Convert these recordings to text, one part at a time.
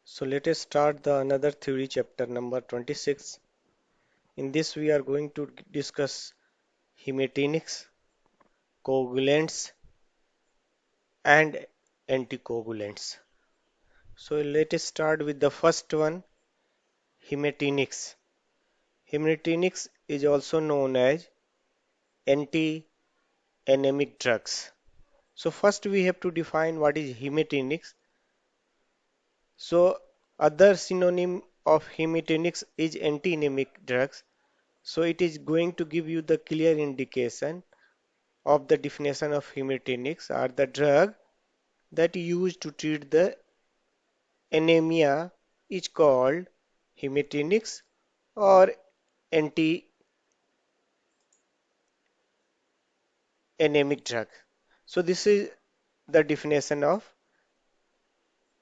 So let us start the another theory chapter number 26. In this we are going to discuss hematinics, coagulants and anticoagulants. So let us start with the first one, hematinics. Hematinics is also known as anti-anemic drugs. So first we have to define what is hematinics. So other synonym of hematinics is anti-anemic drugs. So it is going to give you the clear indication of the definition of hematinics are the drug that used to treat the anemia is called hematinics or anti-anemic drug. So this is the definition of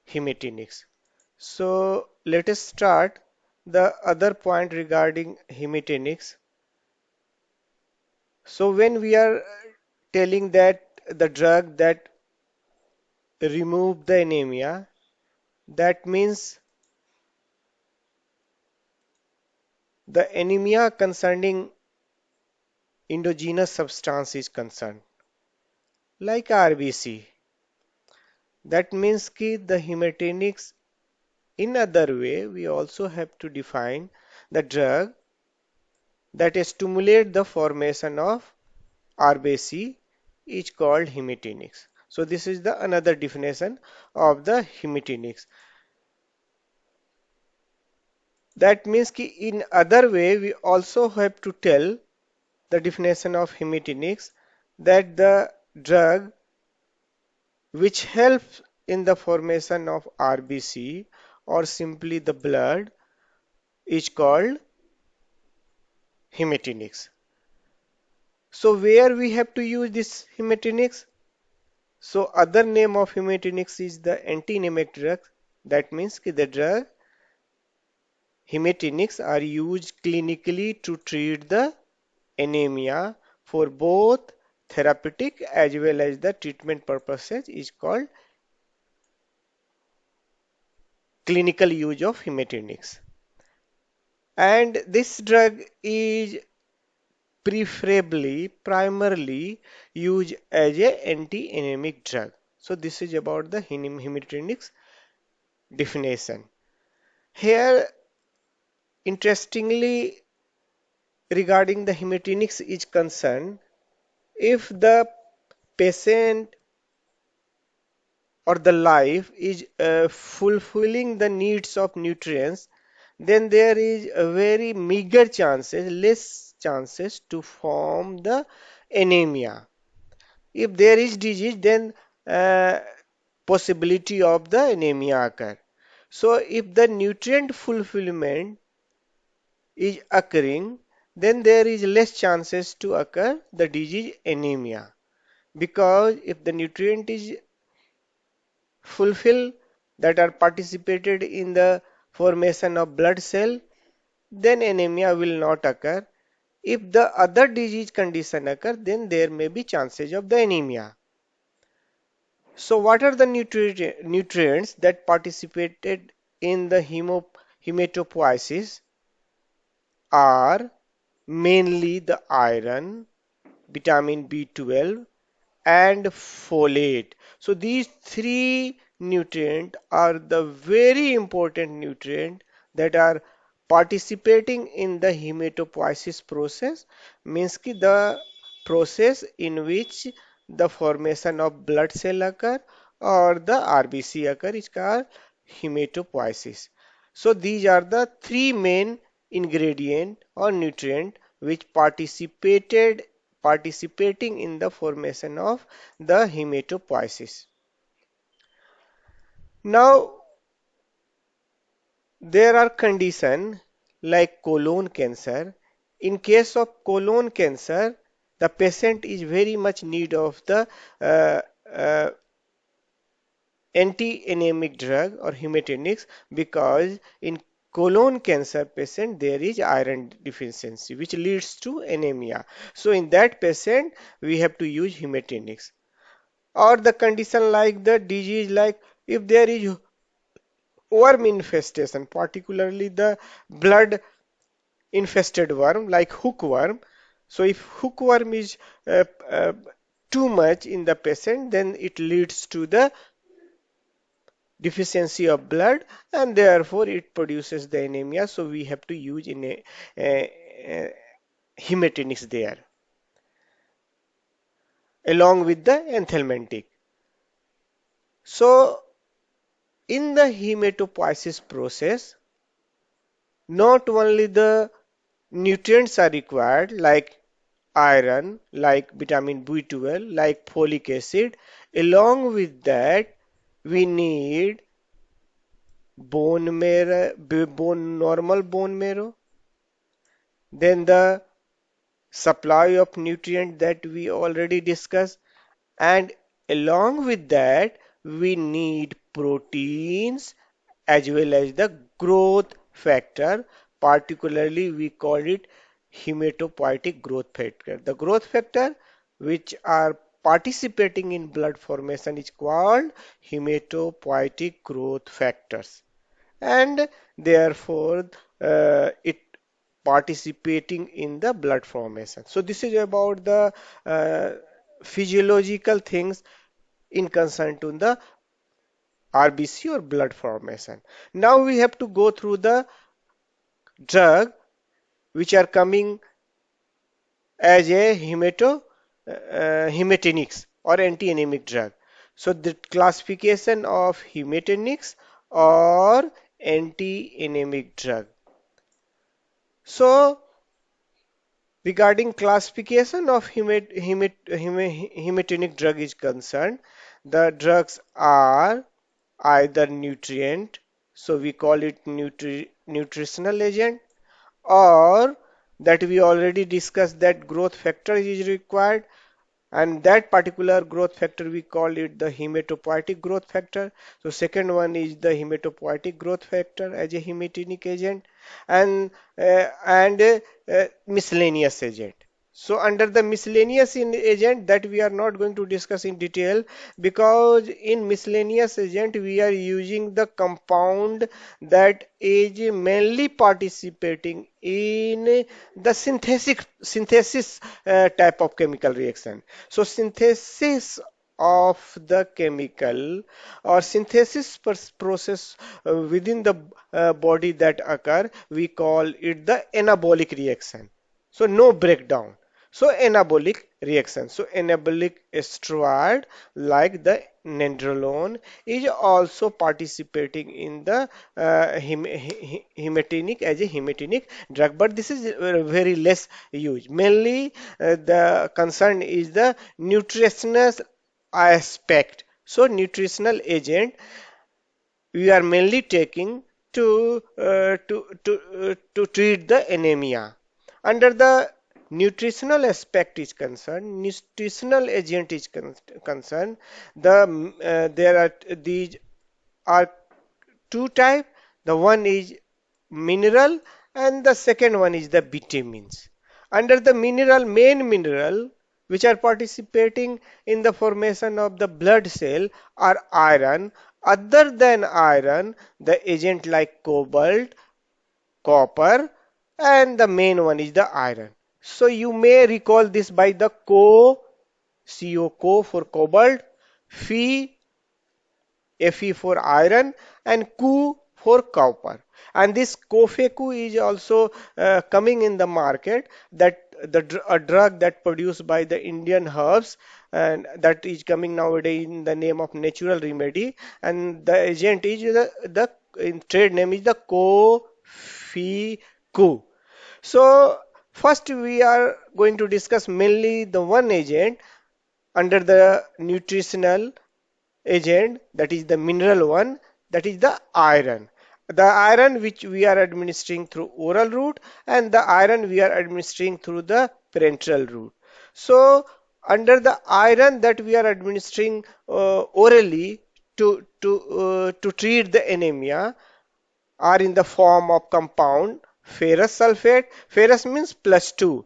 hematinics. So let us start the other point regarding hematinics. So when we are telling that the drug that remove the anemia, that means the anemia concerning endogenous substance is concerned, like RBC. That means कि the hematinics in other way we also have to define the drug that stimulate the formation of RBC is called hematinics. So this is the another definition of the hematinics. That means कि in other way we also have to tell the definition of hematinics that the drug which helps in the formation of RBC or simply the blood is called hematinics. So where we have to use this hematinics? So other name of hematinics is the anti-anemic drug. That means कि the drug hematinics are used clinically to treat the anemia for both therapeutic as well as the treatment purposes is called clinical use of hematinics. And this drug is primarily used as a anti-anemic drug. So this is about the hematinics definition. Here, interestingly, regarding the hematinics is concerned, if the patient or the life is fulfilling the needs of nutrients, then there is a very meager chances, less chances to form the anemia. If there is disease, then uh, possibility of the anemia occur. So if the nutrient fulfillment is occurring, then there is less chances to occur the disease anemia. Because if the nutrient is fulfilled that are participated in the formation of blood cell, then anemia will not occur. If the other disease condition occur, then there may be chances of the anemia. So what are the nutrients that participated in the hematopoiesis are mainly the iron, vitamin B12 and folate. So these three nutrients are the very important nutrient that are participating in the hematopoiesis process, means ki the process in which the formation of blood cell occur or the RBC occur is called hematopoiesis. So these are the three main ingredient or nutrient which participating in the formation of the hematopoiesis. Now there are conditions like colon cancer. In case of colon cancer, the patient is very much need of the uh, uh, anti-anemic drug or hematinics because in colon cancer patient there is iron deficiency which leads to anemia. So in that patient we have to use hematinics. Or the condition like the disease like if there is worm infestation, particularly the blood infested worm like hookworm. So if hookworm is too much in the patient, then it leads to the deficiency of blood, and therefore it produces the anemia. So we have to use in a hematinics there along with the anthelmintic. So in the hematopoiesis process, not only the nutrients are required like iron, like vitamin B12, like folic acid. Along with that, we need bone marrow, normal bone marrow. Then the supply of nutrient that we already discussed, and along with that, we need proteins as well as the growth factor. Particularly, we call it hematopoietic growth factor. The growth factor which are participating in blood formation is called hematopoietic growth factors, and therefore it participating in the blood formation. So this is about the uh, physiological things in concern to the RBC or blood formation. Now we have to go through the drug which are coming as a hematinics or anti-anemic drug. So the classification of hematinics or anti-anemic drug. So regarding classification of hematinic drug is concerned, the drugs are either nutrient, so we call it nutritional agent, or that we already discussed that growth factor is required, and that particular growth factor we call it the hematopoietic growth factor. So second one is the hematopoietic growth factor as a hematinic agent, and miscellaneous agent. So under the miscellaneous agent that we are not going to discuss in detail, because in miscellaneous agent we are using the compound that is mainly participating in the synthesis type of chemical reaction. So synthesis of the chemical or synthesis process within the body that occur, we call it the anabolic reaction. So no breakdown. So anabolic reaction. So anabolic steroid like the nandrolone is also participating in the hematinic as a hematinic drug, but this is very less used. Mainly the concern is the nutritional aspect. So nutritional agent we are mainly taking to treat the anemia. Under the nutritional aspect is concerned, nutritional agent is concerned, there are these are two type. The one is mineral and the second one is the vitamins. Under the mineral, main mineral which are participating in the formation of the blood cell are iron. Other than iron, the agent like cobalt, copper, and the main one is the iron. So you may recall this by the CO for cobalt, Fe Fe for iron, and Cu for copper. And this Cofecu is also coming in the market, that a drug that produced by the Indian herbs, and that is coming nowadays in the name of natural remedy, and the agent is the in trade name is the Cofecu. So first we are going to discuss mainly the one agent under the nutritional agent, that is the mineral one, that is the iron. The iron which we are administering through oral route, and the iron we are administering through the parenteral route. So under the iron that we are administering orally to treat the anemia are in the form of compound ferrous sulfate. Ferrous means +2,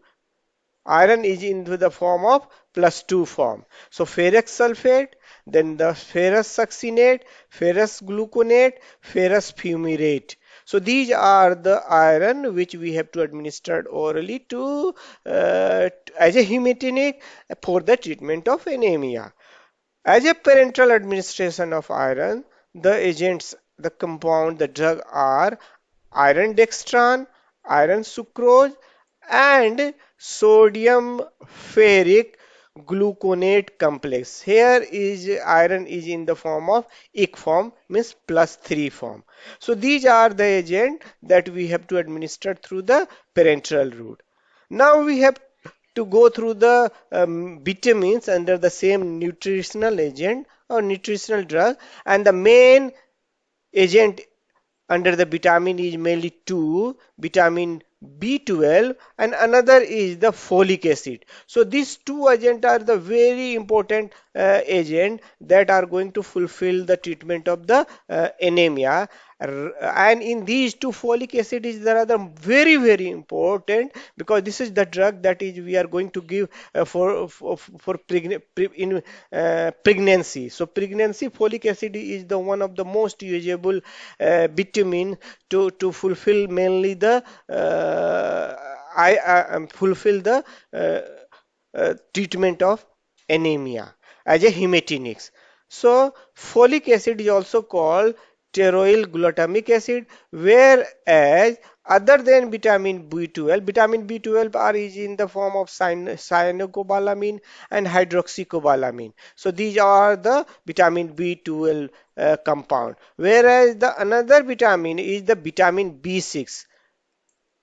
Iron is into the form of +2 form. So ferrous sulfate, then the ferrous succinate, ferrous gluconate, ferrous fumarate. So these are the iron which we have to administer orally to as a hematinic for the treatment of anemia. As a parenteral administration of iron, the agents, the compound, the drug are iron dextran, iron sucrose, and sodium ferric gluconate complex. Here is iron is in the form of ic form, means +3 form. So these are the agent that we have to administer through the parenteral route. Now we have to go through the vitamins under the same nutritional agent or nutritional drug, and the main agent under the vitamin is mainly two, vitamin B12, and another is the folic acid. So these two agents are the very important agent that are going to fulfill the treatment of the anemia. And in these two, folic acid is the other very important, because this is the drug that is we are going to give in pregnancy. So pregnancy, folic acid is the one of the most usable vitamin to fulfill mainly the fulfill the treatment of anemia as a hematinics. So folic acid is also called steroyl glutamic acid, whereas other than vitamin B12 are is in the form of cyanocobalamin and hydroxycobalamin. So these are the vitamin B12 compound. Whereas the another vitamin is the vitamin B6.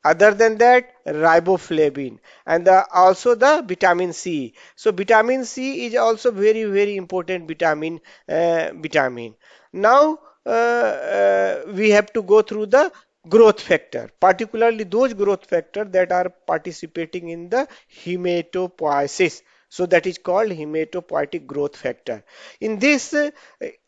Other than that, riboflavin, and also the vitamin C. So vitamin C is also very important vitamin. Now we have to go through the growth factor, particularly those growth factors that are participating in the hematopoiesis. So that is called hematopoietic growth factor. In this,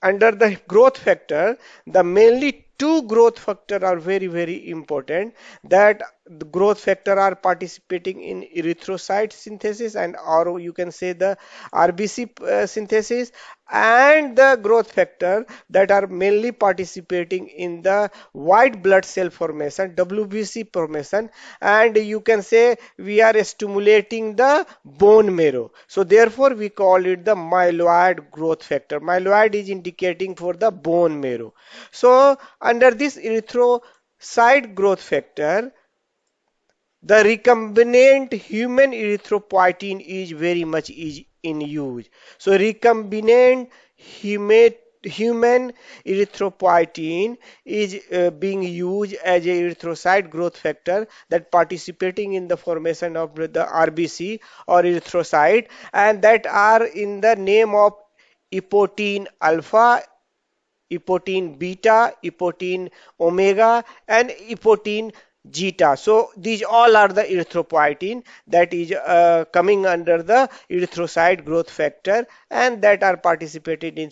under the growth factor, the mainly two growth factor are very important, that the growth factor are participating in erythrocyte synthesis, and or you can say the RBC synthesis, and the growth factor that are mainly participating in the white blood cell formation, WBC formation, and you can say we are stimulating the bone marrow. So therefore we call it the myeloid growth factor. Myeloid is indicating for the bone marrow. So under this erythrocyte growth factor, the recombinant human erythropoietin is very much is in use. So recombinant human erythropoietin is being used as a erythrocyte growth factor that participating in the formation of the RBC or erythrocyte, and that are in the name of epoetin alpha, epoetin beta, epoetin omega, and epoetin zeta. So these all are the erythropoietin that is coming under the erythrocyte growth factor, and that are participating in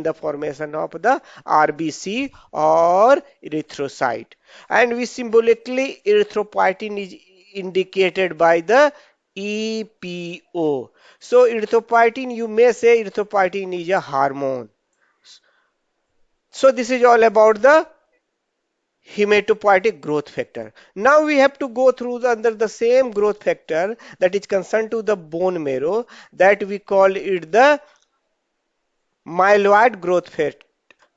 the formation of the RBC or erythrocyte. And we symbolically erythropoietin is indicated by the EPO. So erythropoietin, you may say erythropoietin is a hormone. So this is all about the hematopoietic growth factor. Now we have to go through under the same growth factor that is concerned to the bone marrow, that we call it the myeloid growth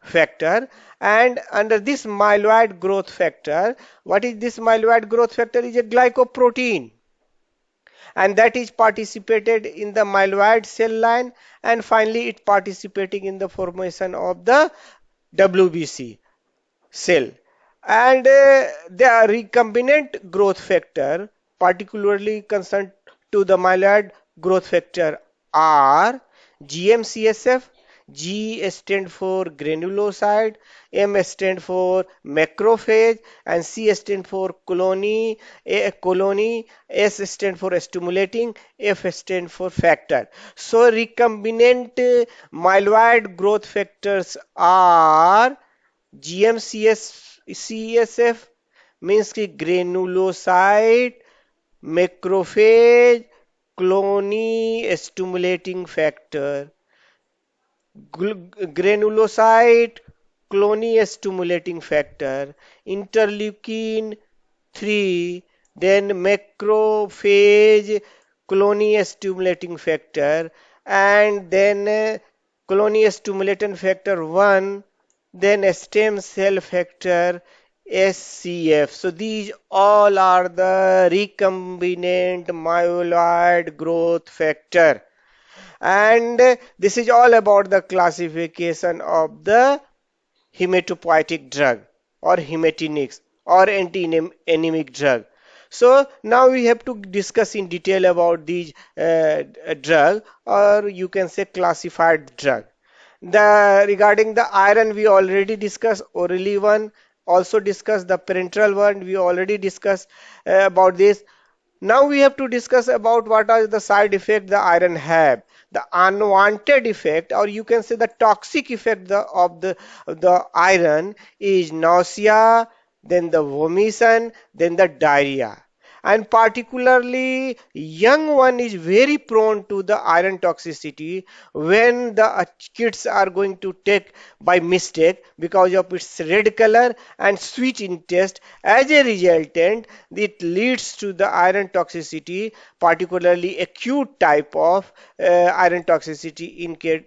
factor. And under this myeloid growth factor, what is this myeloid growth factor? Is a glycoprotein, and that is participated in the myeloid cell line, and finally it participating in the formation of the WBC cell. And the recombinant growth factor, particularly concerned to the myeloid growth factor, are GM-CSF. G stand for granulocyte, M stand for macrophage, and C stand for colony, S stand for stimulating, F stand for factor. So recombinant myeloid growth factors are GM-CSF, means कि granulocyte macrophage colony stimulating factor, granulocyte colony stimulating factor, interleukin 3, then macrophage colony stimulating factor, and then colony stimulating factor 1, then stem cell factor SCF. So these all are the recombinant myeloid growth factor. And this is all about the classification of the hematopoietic drug or hematinics or anti-anemic drug. So now we have to discuss in detail about these drug, or you can say classified drug. The regarding the iron we already discussed orally one, also discussed the parenteral one, we already discussed about this. Now we have to discuss about what are the side effects the iron have. The unwanted effect, or you can say the toxic effect of the iron is nausea, then the vomition, then the diarrhea. And particularly young one is very prone to the iron toxicity when the kids are going to take by mistake because of its red color and sweet in taste. As a resultant, it leads to the iron toxicity, particularly acute type of iron toxicity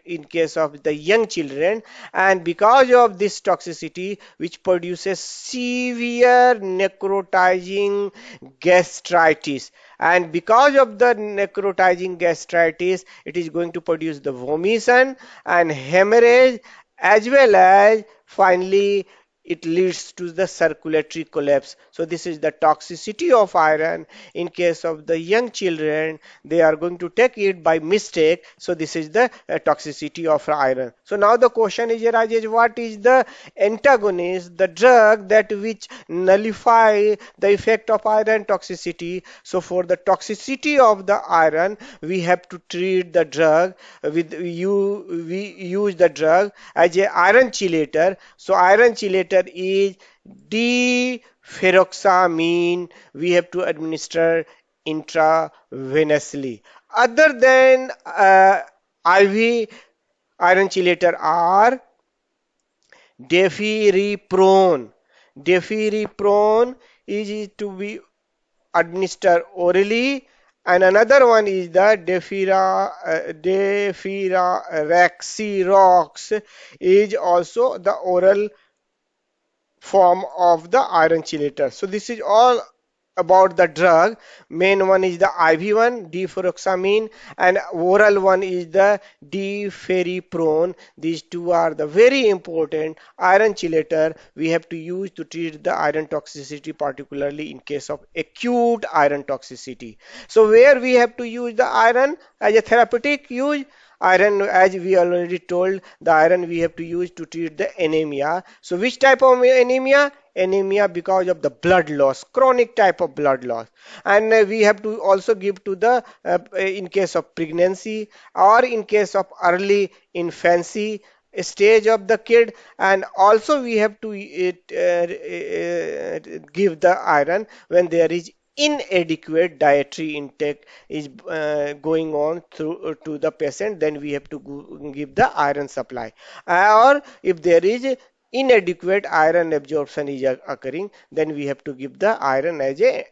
in case of the young children. And because of this toxicity, which produces severe necrotizing gastritis, and because of the necrotizing gastritis, it is going to produce the vomition and hemorrhage, as well as finally it leads to the circulatory collapse. So this is the toxicity of iron in case of the young children. They are going to take it by mistake. So this is the toxicity of iron. So now the question is arises, what is the antagonist, the drug that which nullify the effect of iron toxicity? So for the toxicity of the iron, we have to treat the drug with we use the drug as a iron chelator. So iron chelator is deferoxamine. We have to administer intravenously. Other than IV iron chelator are deferiprone. Deferiprone is to be administered orally, and another one is the defiraxirox is also the oral form of the iron chelator. So this is all about the drug. Main one is the IV one, deferoxamine, and oral one is the deferiprone. These two are the very important iron chelator we have to use to treat the iron toxicity, particularly in case of acute iron toxicity. So where we have to use the iron as a therapeutic use? Iron, as we already told, the iron we have to use to treat the anemia. So which type of anemia? Anemia because of the blood loss, chronic type of blood loss. And we have to also give to the in case of pregnancy or in case of early infancy stage of the kid. And also we have to give the iron when there is inadequate dietary intake is going on through to the patient, then we have to give the iron supply. Or if there is inadequate iron absorption is occurring, then we have to give the iron as a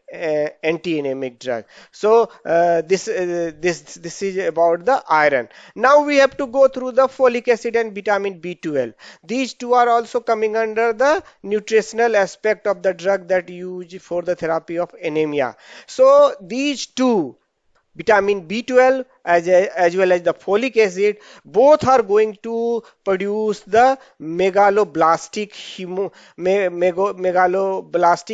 anti-anemic drug. So this is about the iron. Now we have to go through the folic acid and vitamin B12. These two are also coming under the nutritional aspect of the drug that used for the therapy of anemia. So these two, vitamin B12 as well as the folic acid, both are going to produce the megaloblastic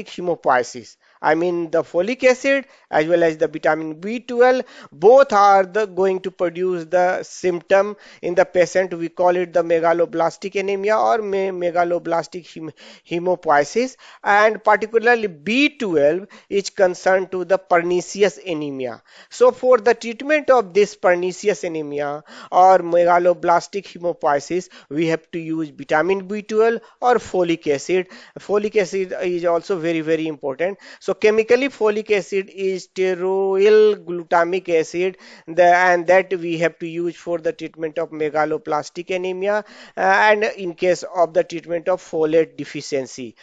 hemopoiesis. I mean the folic acid as well as the vitamin B12, both are going to produce the symptom in the patient. We call it the megaloblastic anemia or megaloblastic hemopoiesis, and particularly B12 is concerned to the pernicious anemia. So for the treatment of this pernicious anemia or megaloblastic hemopoiesis, we have to use vitamin B12 or folic acid. Folic acid is also very important. So So chemically folic acid is steroyl glutamic acid, and that we have to use for the treatment of megaloblastic anemia and in case of the treatment of folate deficiency.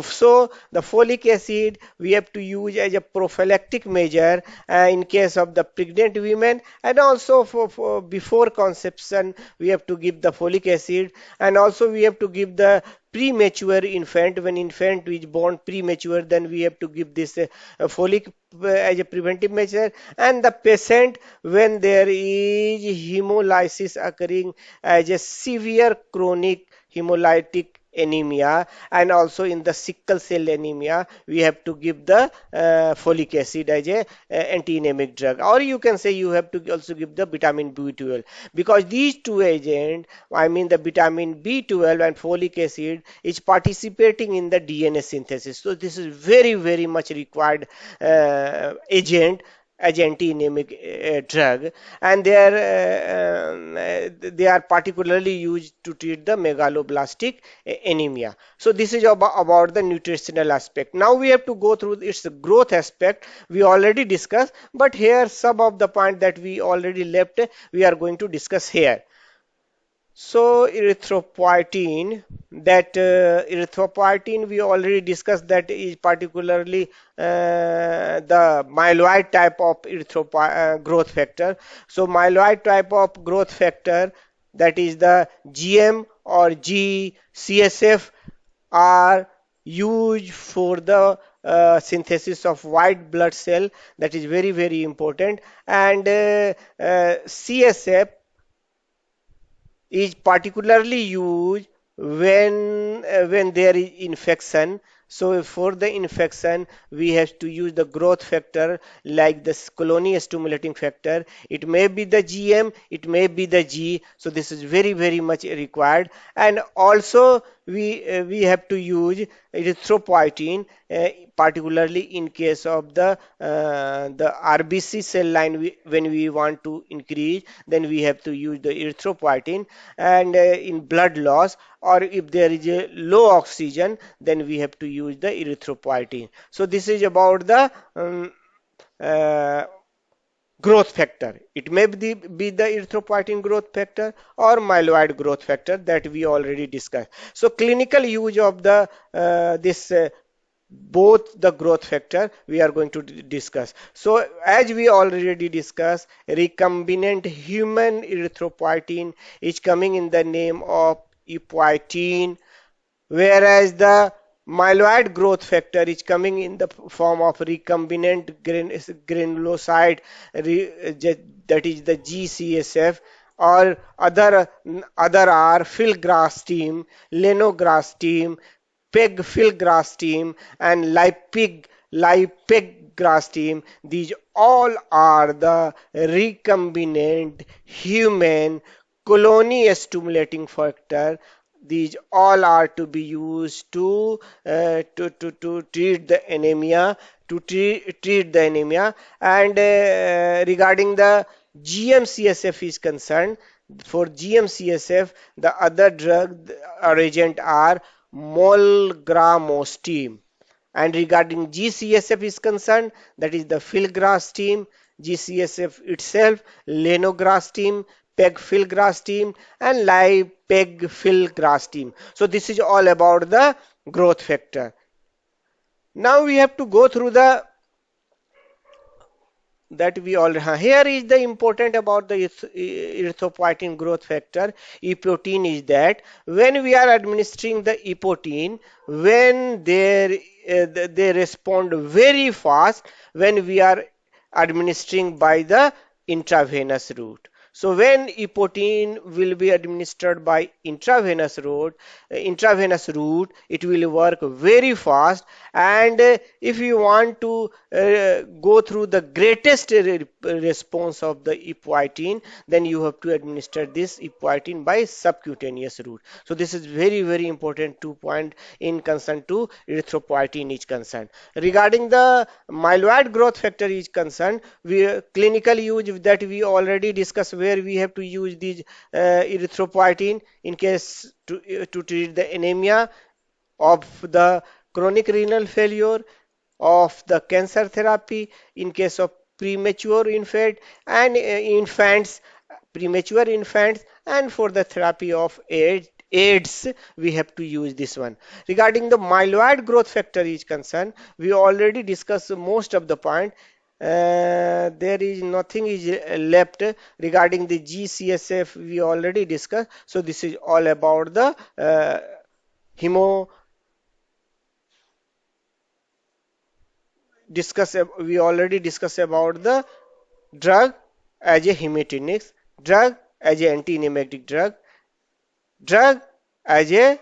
So the folic acid we have to use as a prophylactic measure in case of the pregnant women, and also for before conception we have to give the folic acid, and also we have to give the premature infant. When infant is born premature, then we have to give this folic as a preventive measure. And the patient, when there is hemolysis occurring as a severe chronic hemolytic anemia, and also in the sickle cell anemia, we have to give the folic acid as a anti-anemic drug, or you can say you have to also give the vitamin B12, because these two agents, I mean the vitamin B12 and folic acid, is participating in the DNA synthesis. So this is very much required agent as anti-anemic drug, and they are particularly used to treat the megaloblastic anemia. So this is about the nutritional aspect. Now we have to go through its growth aspect. We already discussed, but here some of the point that we already left, we are going to discuss here. So erythropoietin we already discussed, that is particularly the myeloid type of growth factor. So myeloid type of growth factor, that is the GM or GCSF, are used for the synthesis of white blood cell. That is very important. And CSF is particularly used when there is infection. So for the infection we have to use the growth factor like the colony stimulating factor. It may be the GM, it may be the G. So this is very much required. And also we have to use erythropoietin, particularly in case of the RBC cell line. When we want to increase, then we have to use the erythropoietin. And in blood loss, or if there is a low oxygen, then we have to use the erythropoietin. So this is about the uh, growth factor. It may be the erythropoietin growth factor or myeloid growth factor that we already discussed. So clinical use of the this both the growth factor we are going to discuss. So as we already discussed, recombinant human erythropoietin is coming in the name of epoetin, whereas the myeloid growth factor is coming in the form of recombinant granulocyte, that is the GCSF, or other are filgrastim, lenograstim, pegfilgrastim, and lippegrastim. These all are the recombinant human colony stimulating factor. These all are to be used to treat the anemia, treat the anemia. And regarding the GM-CSF is concerned, for GM-CSF, the other drug or agent are molgramostim. And regarding GCSF is concerned, that is the filgrastim, GCSF itself, lenograstim, pegfilgrastim, and lipegfilgrastim. So this is all about the growth factor. Now we have to go through the that we all here is the important about the erythropoietin growth factor epoetin, is that when we are administering the epoetin, when they respond very fast when we are administering by the intravenous route. So when epoetin will be administered by intravenous route, it will work very fast. And if you want to go through the greatest response of the epoetin, then you have to administer this epoetin by subcutaneous route. So this is very important 2 point in concern to erythropoietin is concerned. Regarding the myeloid growth factor is concerned, we clinical use that we already discussed, where we have to use these erythropoietin in case to treat the anemia of the chronic renal failure, of the cancer therapy in case of premature infant and infants, premature infants, and for the therapy of AIDS, we have to use this one. Regarding the myeloid growth factor is concerned, we already discussed most of the point. There is nothing is left regarding the GCSF. We already discussed. So this is all about the hemo discuss. We already discussed about the drug as a hematinics, drug as a anti-emetic drug, drug as a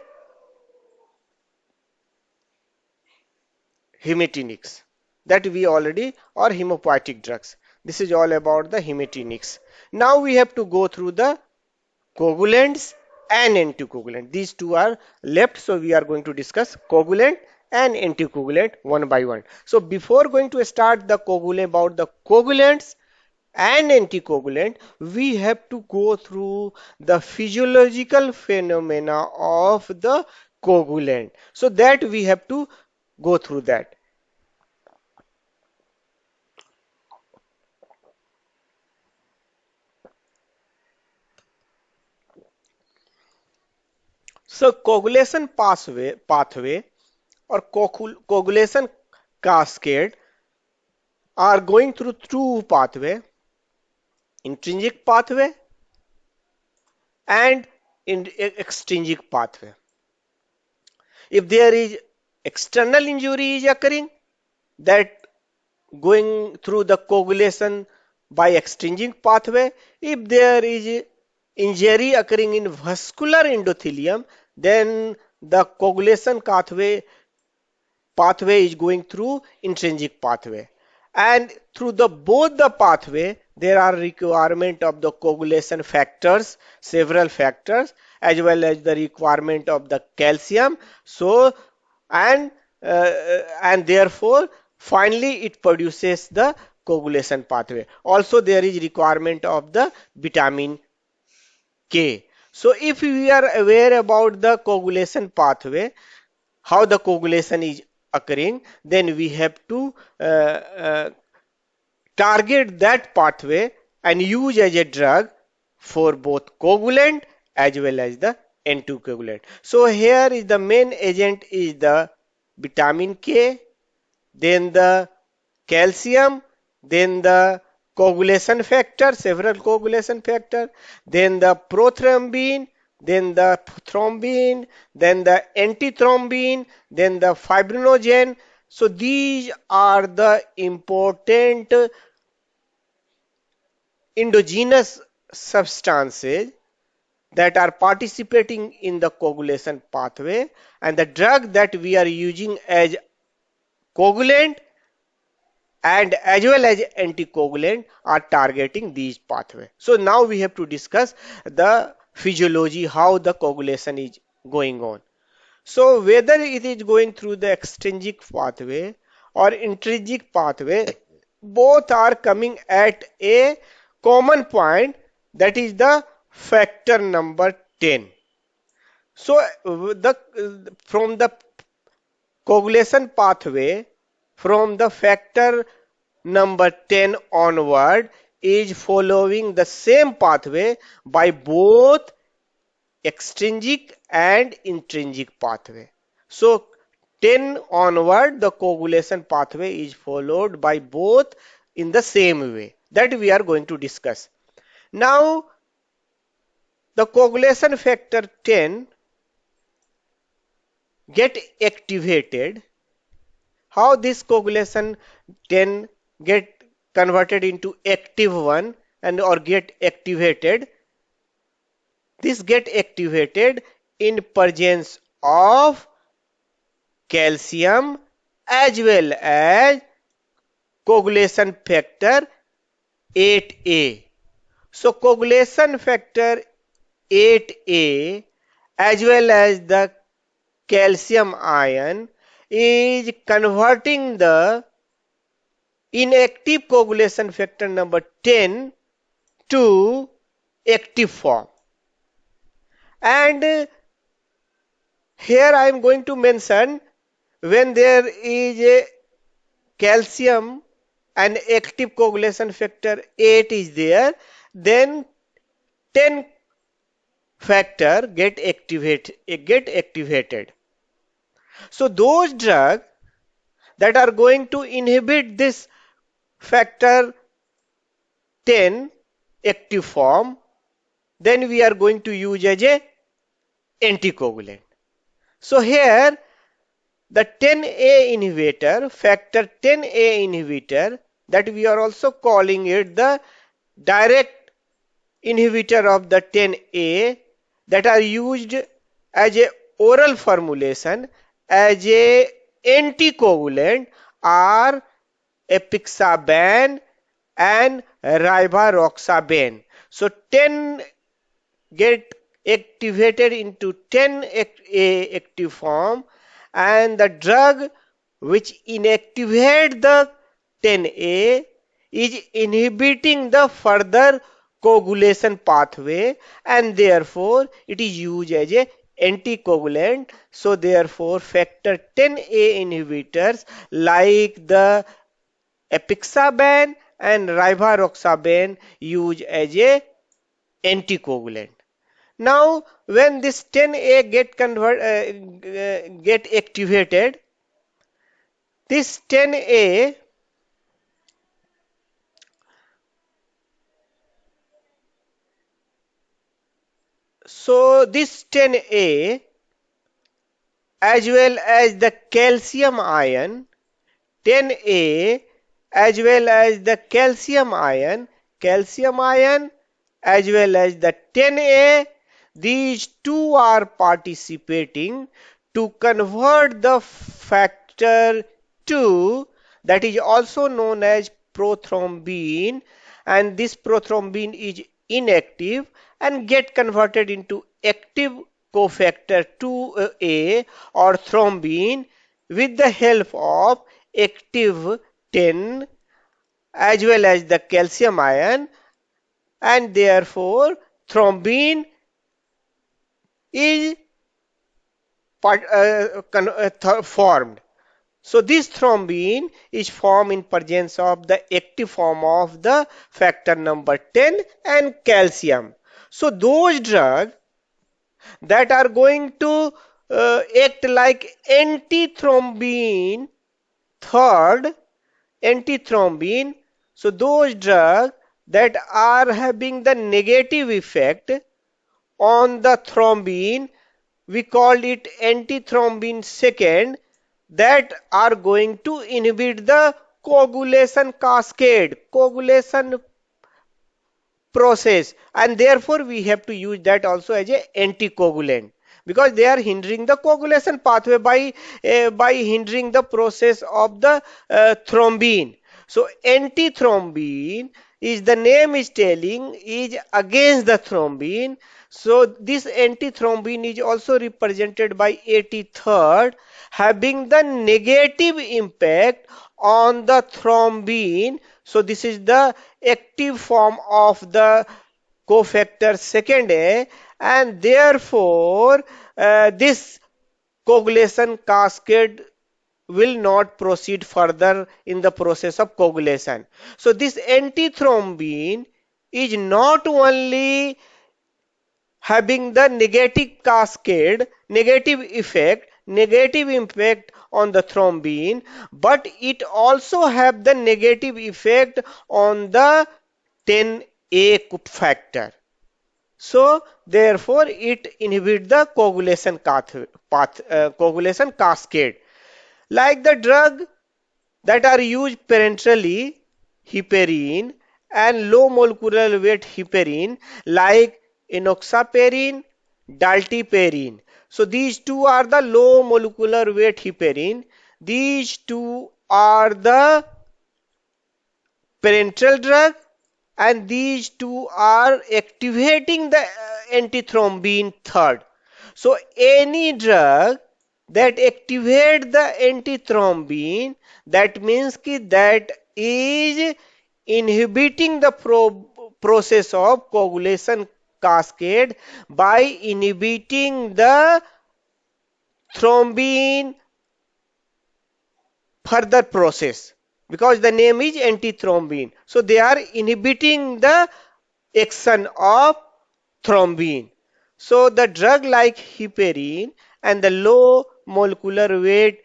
hematinics, that we already, or hemopoietic drugs. This is all about the hematinics. Now we have to go through the coagulants and anticoagulant. These two are left, so we are going to discuss coagulant and anticoagulant one by one. So before going to start the coagulant, about the coagulants and anticoagulant, we have to go through the physiological phenomena of the coagulant. So that we have to go through that. So coagulation pathway or coagulation cascade are going through two pathway, intrinsic pathway and in extrinsic pathway. If there is external injury is occurring, that going through the coagulation by extrinsic pathway. If there is injury occurring in vascular endothelium, then the coagulation pathway is going through intrinsic pathway, and through the both the pathway there are requirement of the coagulation factors, several factors, as well as the requirement of the calcium. So and and therefore finally it produces the coagulation pathway. Also there is requirement of the vitamin K. So if we are aware about the coagulation pathway, how the coagulation is occurring, then we have to target that pathway and use as a drug for both coagulant as well as the anticoagulant. So here is the main agent is the vitamin K, then the calcium, then the coagulation factor, several coagulation factor, then the prothrombin, then the thrombin, then the antithrombin, then the fibrinogen. So these are the important endogenous substances that are participating in the coagulation pathway, and the drug that we are using as coagulant and as well as anticoagulant are targeting these pathways. So now we have to discuss the physiology, how the coagulation is going on. So whether it is going through the extrinsic pathway or intrinsic pathway, both are coming at a common point, that is the factor number 10. So from the coagulation pathway, from the factor number 10 onward, is following the same pathway by both extrinsic and intrinsic pathway. So 10 onward, the coagulation pathway is followed by both in the same way, that we are going to discuss. Now the coagulation factor 10 get activated. How this coagulation 10 get converted into active one and or get activated? This get activated in presence of calcium as well as coagulation factor 8A. So coagulation factor 8A as well as the calcium ion is converting the inactive coagulation factor number 10 to active form. And here I am going to mention, when there is a calcium and active coagulation factor 8 is there, then 10 factor get activated. So those drugs that are going to inhibit this factor 10 active form, then we are going to use as a anticoagulant. So here the 10A inhibitor, factor 10A inhibitor, that we are also calling it the direct inhibitor of the 10A, that are used as a oral formulation as a anticoagulant are apixaban and rivaroxaban. So 10 get activated into 10A active form, and the drug which inactivate the 10A is inhibiting the further coagulation pathway, and therefore it is used as a anticoagulant. So therefore factor 10A inhibitors like the apixaban and rivaroxaban used as a anticoagulant. Now, when this 10A get activated, this 10A, so this 10A as well as the calcium ion, 10A as well as the calcium ion as well as the 10A, these two are participating to convert the factor 2, that is also known as prothrombin, and this prothrombin is inactive and get converted into active cofactor 2A or thrombin with the help of active 10 as well as the calcium ion, and therefore thrombin is formed. So this thrombin is formed in presence of the active form of the factor number 10 and calcium. So those drugs that are going to act like antithrombin, third antithrombin, so those drugs that are having the negative effect on the thrombin, we call it antithrombin second, that are going to inhibit the coagulation cascade, coagulation process, and therefore we have to use that also as a anticoagulant, because they are hindering the coagulation pathway by hindering the process of the thrombin. So antithrombin is, the name is telling, is against the thrombin. So this antithrombin is also represented by 83rd, having the negative impact on the thrombin. So this is the active form of the cofactor second A, and therefore this coagulation cascade will not proceed further in the process of coagulation. So this antithrombin is not only having the negative cascade, negative effect, negative impact on the thrombin, but it also have the negative effect on the 10A factor. So therefore it inhibits the coagulation cascade. Like the drug that are used parenterally, heparin and low molecular weight heparin like enoxaparin, dalteparin. So these two are the low molecular weight heparin. These two are the parenteral drug, and these two are activating the antithrombin third. So any drug that activate the antithrombin, that means that is inhibiting the process of coagulation cascade by inhibiting the thrombin further process. because the name is antithrombin. So they are inhibiting the action of thrombin. So the drug like heparin and the low molecular weight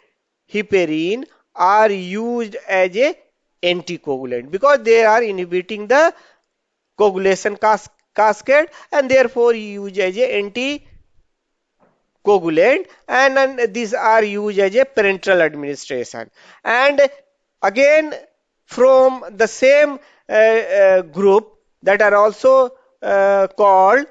heparin are used as a anticoagulant because they are inhibiting the coagulation cascade and therefore used as a anticoagulant, and these are used as a parenteral administration. And again, from the same group that are also called,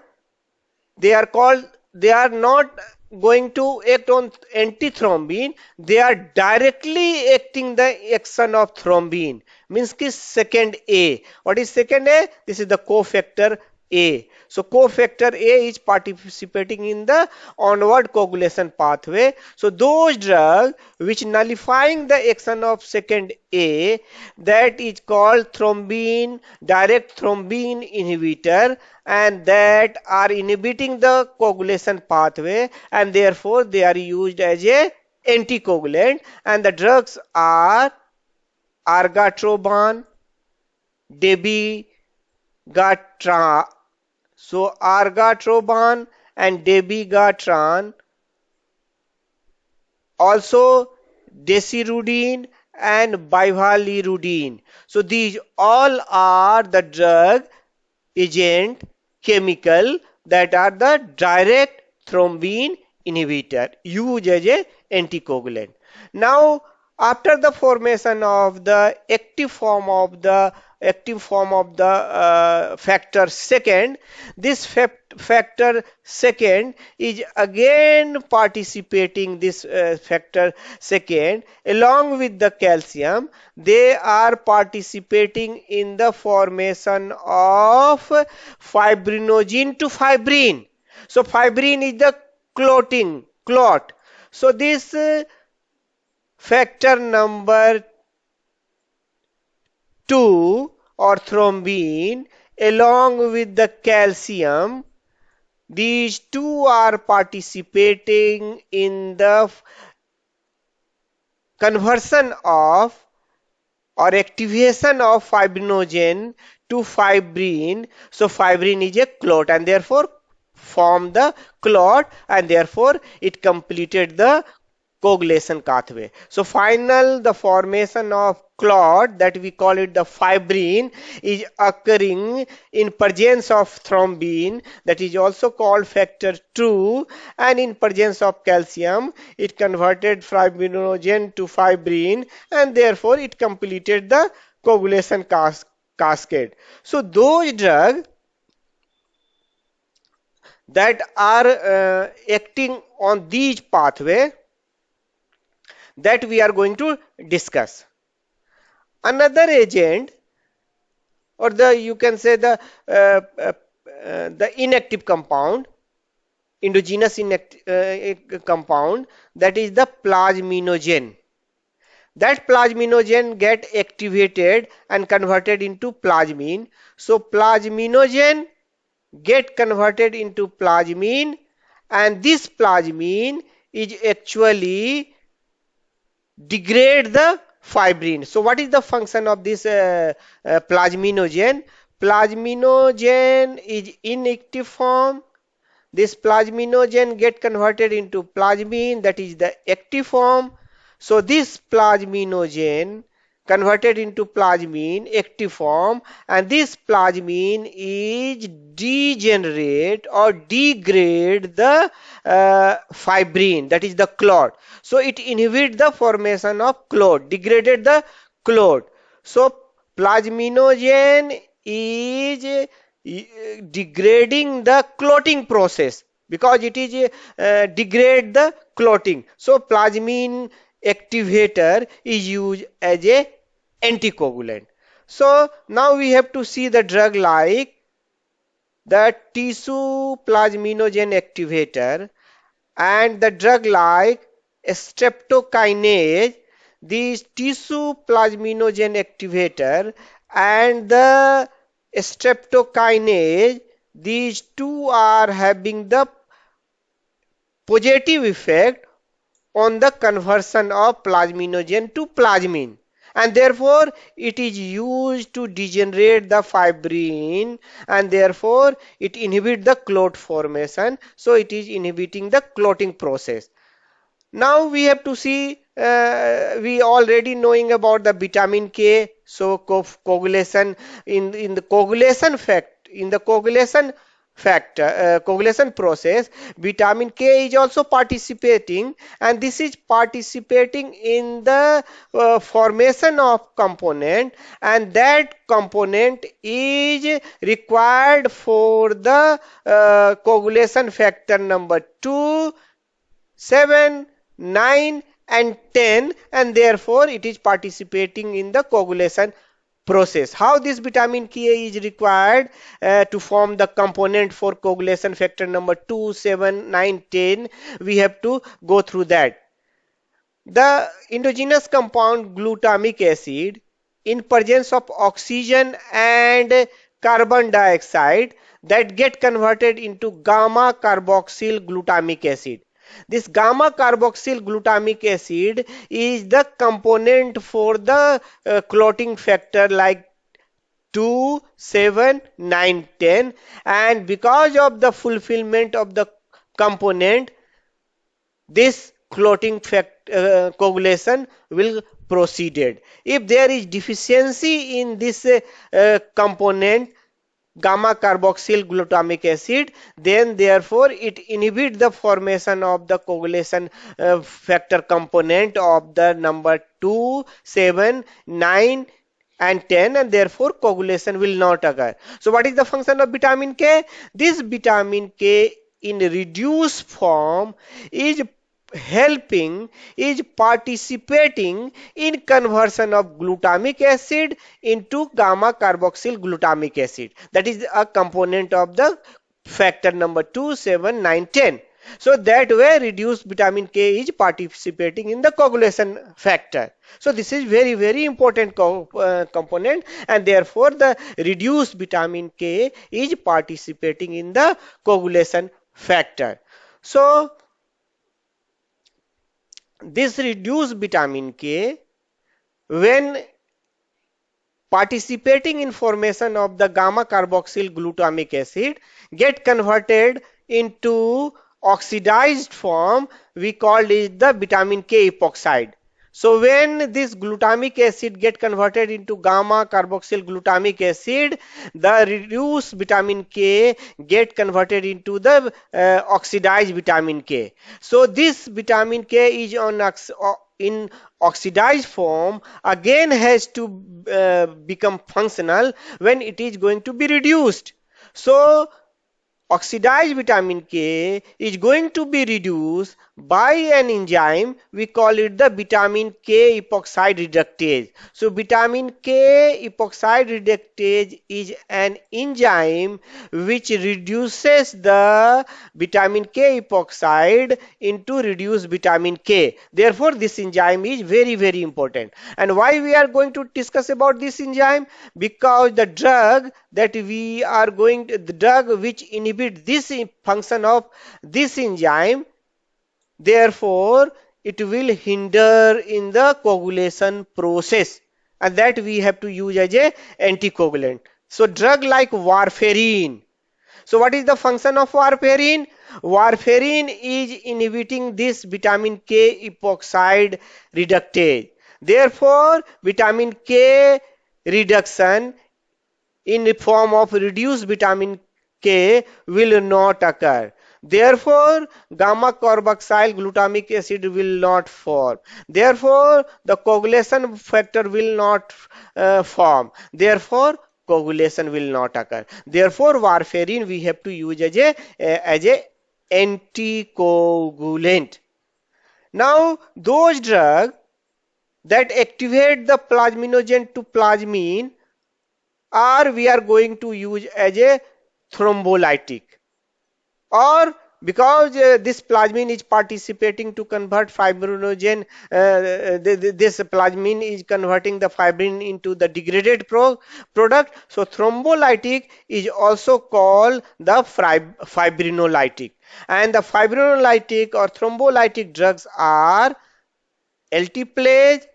they are not going to act on antithrombin, they are directly acting the action of thrombin, means ki second A. What is second A? This is the cofactor A. So cofactor A is participating in the onward coagulation pathway. So those drugs which nullifying the action of second A, that is called thrombin, direct thrombin inhibitor, and that are inhibiting the coagulation pathway, and therefore they are used as a anticoagulant, and the drugs are argatroban, dabigatran. So argatroban and dabigatran, also desirudine and bivalirudine. So these all are the drug agent chemical that are the direct thrombin inhibitor used as a anticoagulant. Now after the formation of the active form of the factor second, this factor second is again participating, this factor second along with the calcium, they are participating in the formation of fibrinogen to fibrin. So fibrin is the clot. So this factor number 2 or thrombin along with the calcium, these two are participating in the conversion of or activation of fibrinogen to fibrin. So fibrin is a clot and therefore form the clot, and therefore it completed the coagulation pathway. So the formation of clot, that we call it the fibrin, is occurring in presence of thrombin, that is also called factor 2, and in presence of calcium it converted fibrinogen to fibrin, and therefore it completed the coagulation cascade. So those drugs that are acting on these pathway, that we are going to discuss. Another agent, or the you can say the inactive compound, endogenous compound, that is the plasminogen. That plasminogen get activated and converted into plasmin. So plasminogen get converted into plasmin, and this plasmin is actually degrade the fibrin. So what is the function of this plasminogen? Plasminogen is inactive form. This plasminogen get converted into plasmin, that is the active form. So this plasminogen converted into plasmin active form, and this plasmin is degenerate or degrade the fibrin, that is the clot. So it inhibit the formation of clot, degraded the clot. So plasminogen is degrading the clotting process because it is degrade the clotting. So plasmin activator is used as a anticoagulant. So now we have to see the drug like the tissue plasminogen activator and the drug like streptokinase, these tissue plasminogen activator and the streptokinase, these two are having the positive effect on the conversion of plasminogen to plasmin, and therefore it is used to degenerate the fibrin, and therefore it inhibits the clot formation. So it is inhibiting the clotting process. Now we have to see, we already knowing about the vitamin K. So coagulation, in the coagulation coagulation process, vitamin K is also participating, and this is participating in the formation of component, and that component is required for the coagulation factor number 2, 7, 9 and 10, and therefore it is participating in the coagulation process. How this vitamin K is required to form the component for coagulation factor number 2, 7, 9, 10, we have to go through that. The endogenous compound glutamic acid, in presence of oxygen and carbon dioxide, that get converted into gamma carboxyl glutamic acid. This gamma carboxyl glutamic acid is the component for the clotting factor like 2, 7, 9, 10, and because of the fulfillment of the component, this clotting coagulation will proceeded. If there is deficiency in this component gamma carboxyl glutamic acid, then therefore it inhibits the formation of the coagulation factor component of the number 2, 7, 9 and 10, and therefore coagulation will not occur. So what is the function of vitamin K? This vitamin K in reduced form is helping, is participating in conversion of glutamic acid into gamma carboxyl glutamic acid. That is a component of the factor number 2, 7, 9, 10. So that way reduced vitamin K is participating in the coagulation factor. So this is very, very important component, and therefore the reduced vitamin K is participating in the coagulation factor. So this reduced vitamin K, when participating in formation of the gamma carboxyl glutamic acid, get converted into oxidized form, we call it the vitamin K epoxide. So when this glutamic acid get converted into gamma carboxyl glutamic acid, the reduced vitamin K get converted into the oxidized vitamin K. So this vitamin K is in oxidized form, again has to become functional when it is going to be reduced. So oxidized vitamin K is going to be reduced by an enzyme. We call it the vitamin K epoxide reductase. So vitamin K epoxide reductase is an enzyme which reduces the vitamin K epoxide into reduced vitamin K. Therefore this enzyme is very, very important. And why we are going to discuss about this enzyme? Because the drug that we are going to, the drug which inhibit this function of this enzyme, therefore it will hinder in the coagulation process, and that we have to use as a anticoagulant. So drug like warfarin. So what is the function of warfarin? Warfarin is inhibiting this vitamin K epoxide reductase. Therefore vitamin K reduction in the form of reduced vitamin K will not occur. Therefore, gamma carboxyl glutamic acid will not form. Therefore, the coagulation factor will not form. Therefore, coagulation will not occur. Therefore, warfarin we have to use as a anticoagulant. Now, those drugs that activate the plasminogen to plasmin, or we are going to use as a thrombolytic, or because this plasmin is participating to convert fibrinogen, this plasmin is converting the fibrin into the degraded product. So thrombolytic is also called the fibrinolytic, and the fibrinolytic or thrombolytic drugs are altiplase,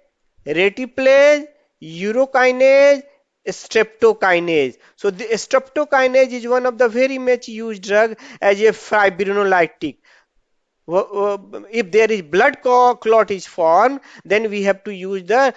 retiplase, urokinase, streptokinase. So the streptokinase is one of the very much used drug as a fibrinolytic. If there is blood clot is formed, then we have to use the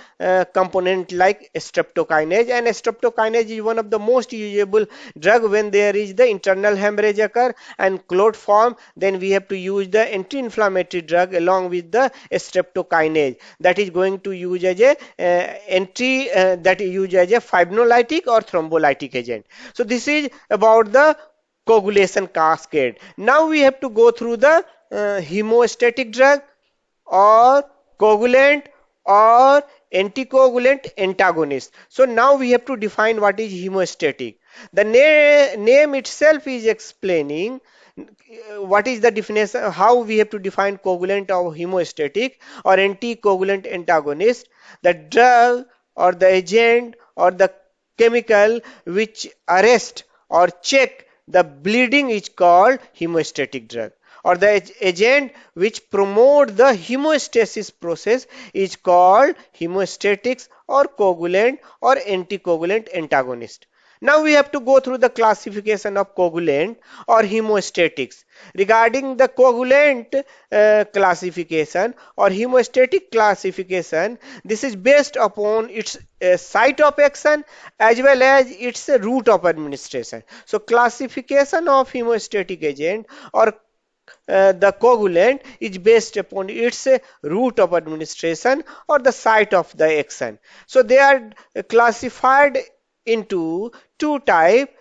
component like streptokinase, and streptokinase is one of the most usable drug when there is the internal hemorrhage occur and clot form. Then we have to use the anti-inflammatory drug along with the streptokinase, that is going to use as a that is used as a fibrinolytic or thrombolytic agent. So this is about the coagulation cascade. Now we have to go through the hemostatic drug or coagulant or anticoagulant antagonist. So now we have to define what is hemostatic. The name itself is explaining what is the definition, how we have to define coagulant or hemostatic or anticoagulant antagonist. The drug or the agent or the chemical which arrest or check the bleeding is called hemostatic drug, or the agent which promote the hemostasis process is called hemostatics or coagulant or anticoagulant antagonist. Now we have to go through the classification of coagulant or hemostatics. Regarding the coagulant classification or hemostatic classification, this is based upon its site of action as well as its route of administration. So classification of hemostatic agent or the coagulant is based upon its route of administration or the site of the action. So they are classified into two types.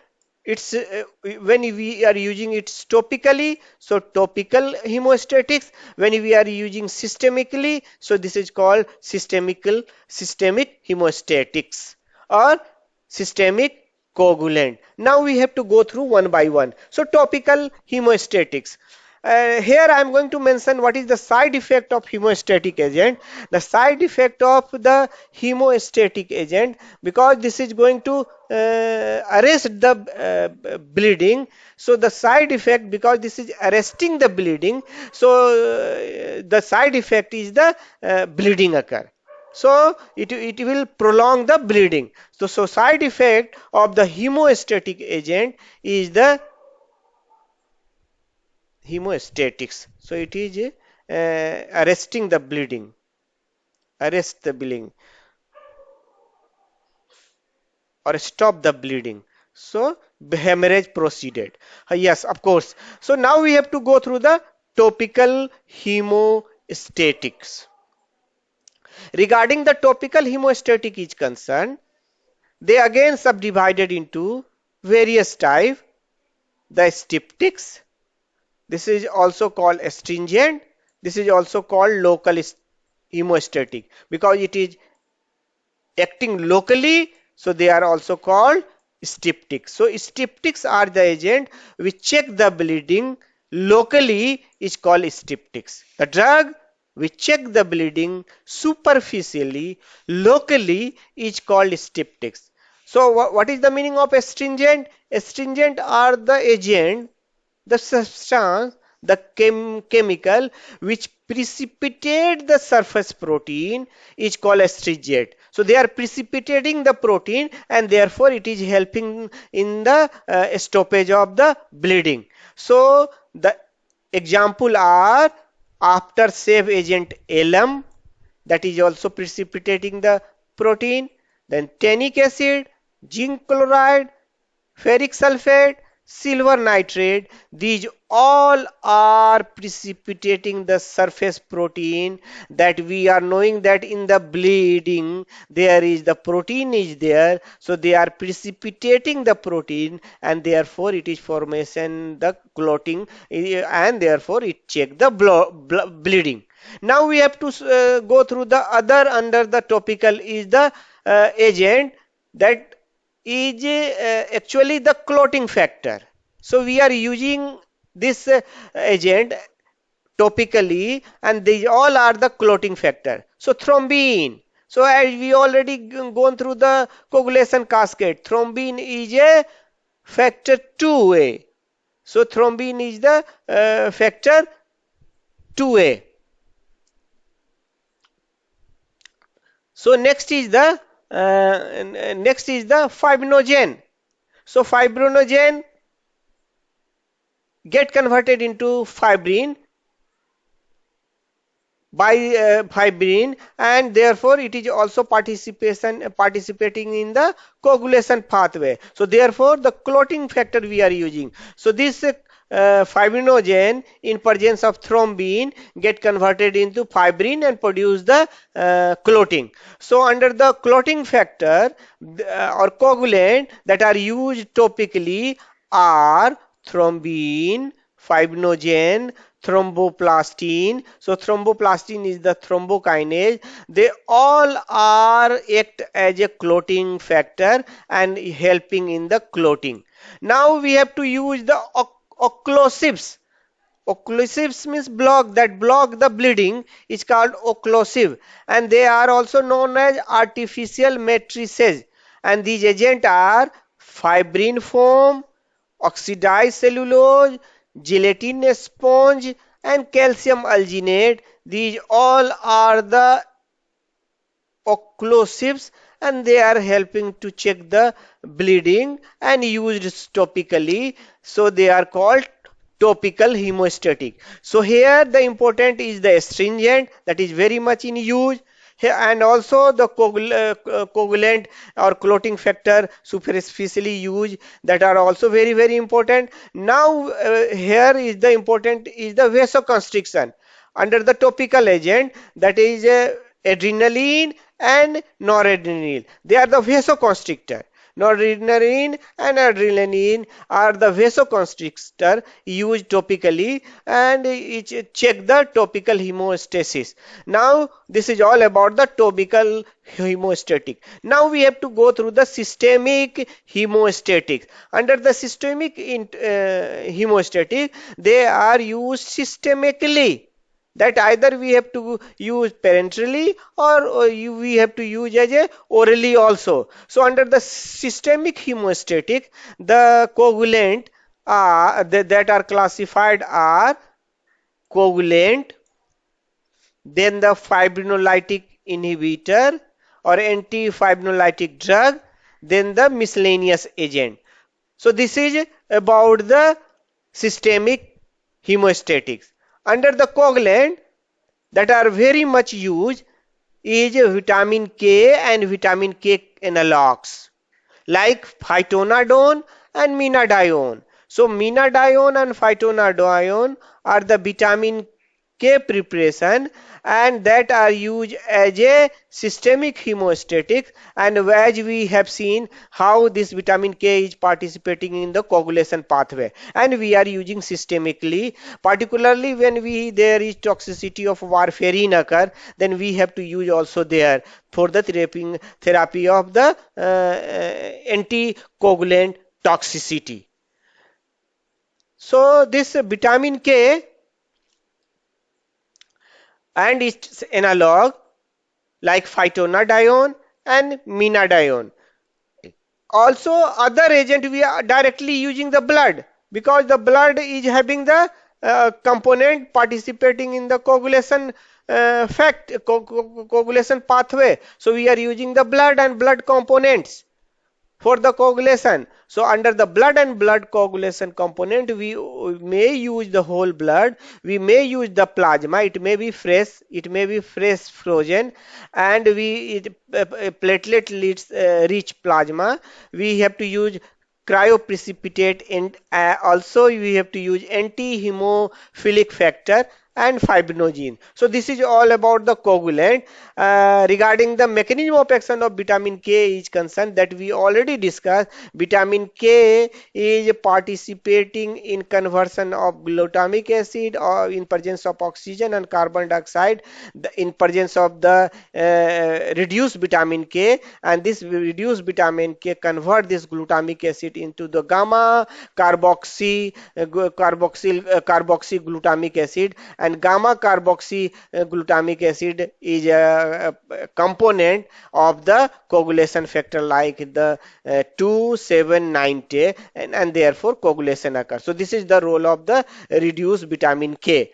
It's when we are using it topically, so topical hemostatics. When we are using systemically, so this is called systemic hemostatics or systemic coagulant. Now we have to go through one by one. So topical hemostatics. Here I am going to mention what is the side effect of hemostatic agent. The side effect of the hemostatic agent, because this is going to arrest the bleeding. So the side effect, because this is arresting the bleeding, so the side effect is the bleeding occur. So it will prolong the bleeding. So side effect of the hemostatic agent is the hemostatics. So it is arresting the bleeding, arrest the bleeding or stop the bleeding. So hemorrhage proceeded. Yes, of course. So now we have to go through the topical hemostatics. Regarding the topical hemostatic is concerned, they again subdivided into various types. The styptics, this is also called astringent. This is also called local hemostatic because it is acting locally. So they are also called styptics. So styptics are the agent which check the bleeding locally is called styptics. The drug which check the bleeding superficially locally is called styptics. So what is the meaning of astringent? Astringent are the agent, the substance, the chemical which precipitate the surface protein is called astringent. So they are precipitating the protein and therefore it is helping in the stoppage of the bleeding. So the example are aftershave agent alum, that is also precipitating the protein, then tannic acid, zinc chloride, ferric sulfate, silver nitrate, these all are precipitating the surface protein, that we are knowing that in the bleeding there is the protein is there, so they are precipitating the protein and therefore it is formation the clotting and therefore it check the bleeding. Now we have to go through the other under the topical is the agent that is actually the clotting factor. So we are using this agent topically and these all are the clotting factor. So thrombin. So as we already gone through the coagulation cascade, thrombin is a factor 2A. So thrombin is the factor 2A. So next is the next is the fibrinogen. So fibrinogen get converted into fibrin by fibrin, and therefore it is also participating in the coagulation pathway. So therefore the clotting factor we are using. So this fibrinogen in presence of thrombin get converted into fibrin and produce the clotting. So under the clotting factor or coagulant that are used topically are thrombin, fibrinogen, thromboplastin. So thromboplastin is the thrombokinase. They all are act as a clotting factor and helping in the clotting. Now we have to use the occlusives. Occlusives means block the bleeding is called occlusive, and they are also known as artificial matrices, and these agents are fibrin foam, oxidized cellulose, gelatin sponge, and calcium alginate. These all are the occlusives, and they are helping to check the bleeding and used topically. So they are called topical hemostatic. So here the important is the astringent that is very much in use here, and also the coagulant or clotting factor superficially used, that are also very important. Now here is the important is the vasoconstriction under the topical agent, that is adrenaline and noradrenaline. They are the vasoconstrictor. Noradrenaline and adrenaline are the vasoconstrictor used topically, and it check the topical hemostasis. Now this is all about the topical hemostatic. Now we have to go through the systemic hemostatic. Under the systemic hemostatic, they are used systemically, that either we have to use parenterally or we have to use as a orally also. So under the systemic hemostatic, the coagulant that are classified are coagulant, then the fibrinolytic inhibitor or antifibrinolytic drug, then the miscellaneous agent. So this is about the systemic hemostatics. Under the coagulant that are very much used is vitamin K and vitamin K analogs like phytonadione and menadione. So menadione and phytonadione are the vitamin K preparation, and that are used as a systemic hemostatic, and as we have seen how this vitamin K is participating in the coagulation pathway, and we are using systemically, particularly when there is toxicity of warfarin occur, then we have to use also there for the therapy of the anticoagulant toxicity. So this vitamin K and its analog like phytonadione and menadione. Also other agent we are directly using the blood, because the blood is having the component participating in the coagulation coagulation pathway. So we are using the blood and blood components for the coagulation. So under the blood and blood coagulation component, we may use the whole blood, we may use the plasma, it may be fresh frozen, and platelet rich plasma. We have to use cryoprecipitate, and also we have to use anti-hemophilic factor and fibrinogen. So this is all about the coagulant. Regarding the mechanism of action of vitamin K is concerned, that we already discussed. Vitamin K is participating in conversion of glutamic acid or in presence of oxygen and carbon dioxide, in presence of the reduced vitamin K, and this reduced vitamin K convert this glutamic acid into the gamma carboxy glutamic acid, and gamma carboxy glutamic acid is a component of the coagulation factor like the 2,7,90, and therefore coagulation occurs. So this is the role of the reduced vitamin K.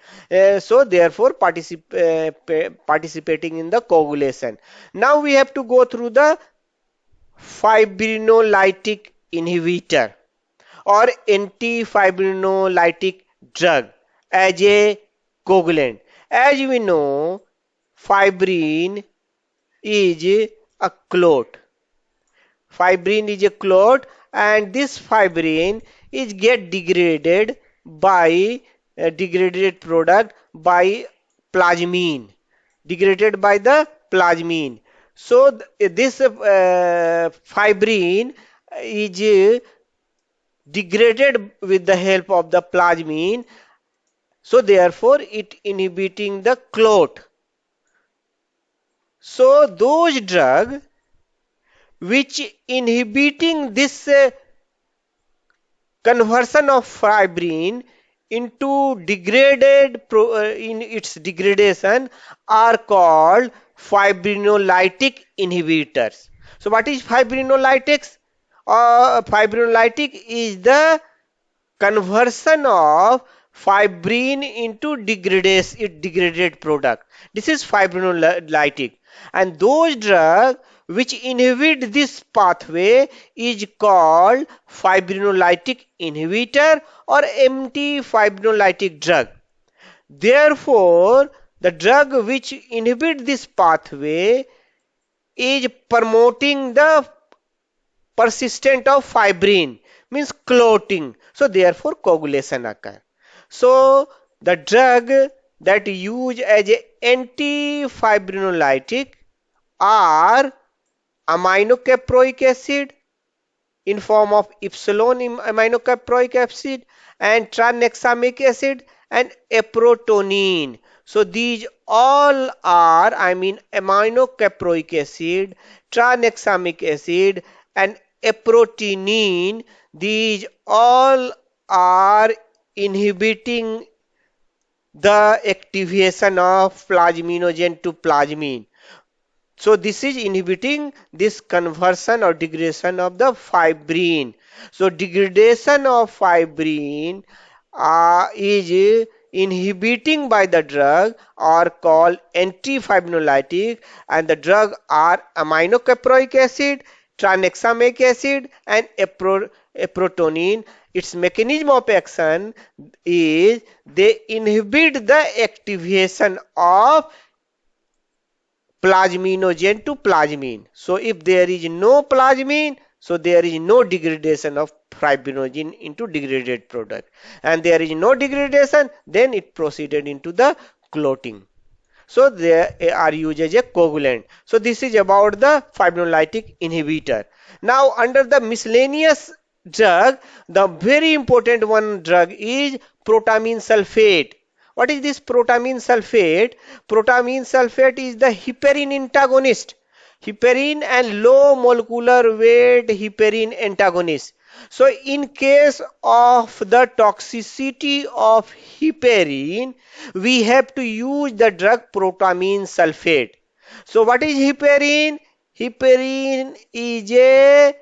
So therefore participating in the coagulation. Now we have to go through the fibrinolytic inhibitor or antifibrinolytic drug as a coagulant. As we know, fibrin is a clot. Fibrin is a clot, and this fibrin is get degraded by degraded product by plasmine, degraded by the plasmine. So this fibrin is degraded with the help of the plasmine, so therefore it inhibiting the clot. So those drug which inhibiting this conversion of fibrin into in its degradation are called fibrinolytic inhibitors. So what is fibrinolytics? Fibrinolytic is the conversion of fibrin into degraded product. This is fibrinolytic, and those drugs which inhibit this pathway is called fibrinolytic inhibitor or anti-fibrinolytic drug. Therefore, the drug which inhibit this pathway is promoting the persistent of fibrin, means clotting, so therefore coagulation occur. So the drug that used as a antifibrinolytic are aminocaproic acid in form of epsilon aminocaproic acid and tranexamic acid and aprotonine. So these all are, I mean, aminocaproic acid, tranexamic acid and aprotonine. These all are inhibiting the activation of plasminogen to plasmine. So this is inhibiting this conversion or degradation of the fibrin. So degradation of fibrin is inhibiting by the drug are called antifibrinolytic, and the drug are aminocaproic acid, tranexamic acid and aprotonine. Its mechanism of action is they inhibit the activation of plasminogen to plasmine. So if there is no plasmine, so there is no degradation of fibrinogen into degraded product, and there is no degradation, then it proceeded into the clotting. So they are used as a coagulant. So this is about the fibrinolytic inhibitor. Now under the miscellaneous drug, the very important one drug is protamine sulfate. What is this protamine sulfate? Protamine sulfate is the heparin antagonist. Heparin and low molecular weight heparin antagonist. So in case of the toxicity of heparin, we have to use the drug protamine sulfate. So what is heparin? Heparin is a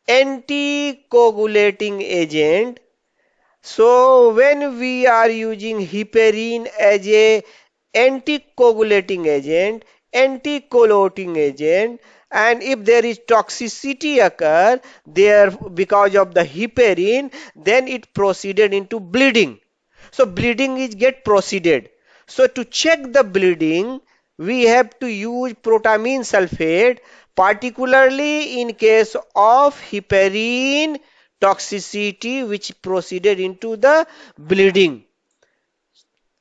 anticoagulating agent. So when we are using heparin as a anticoagulating agent, anti-clotting agent, and if there is toxicity occur there because of the heparin, then it proceeded into bleeding. So bleeding is get proceeded. So to check the bleeding, we have to use protamine sulfate, particularly in case of heparin toxicity which proceeded into the bleeding,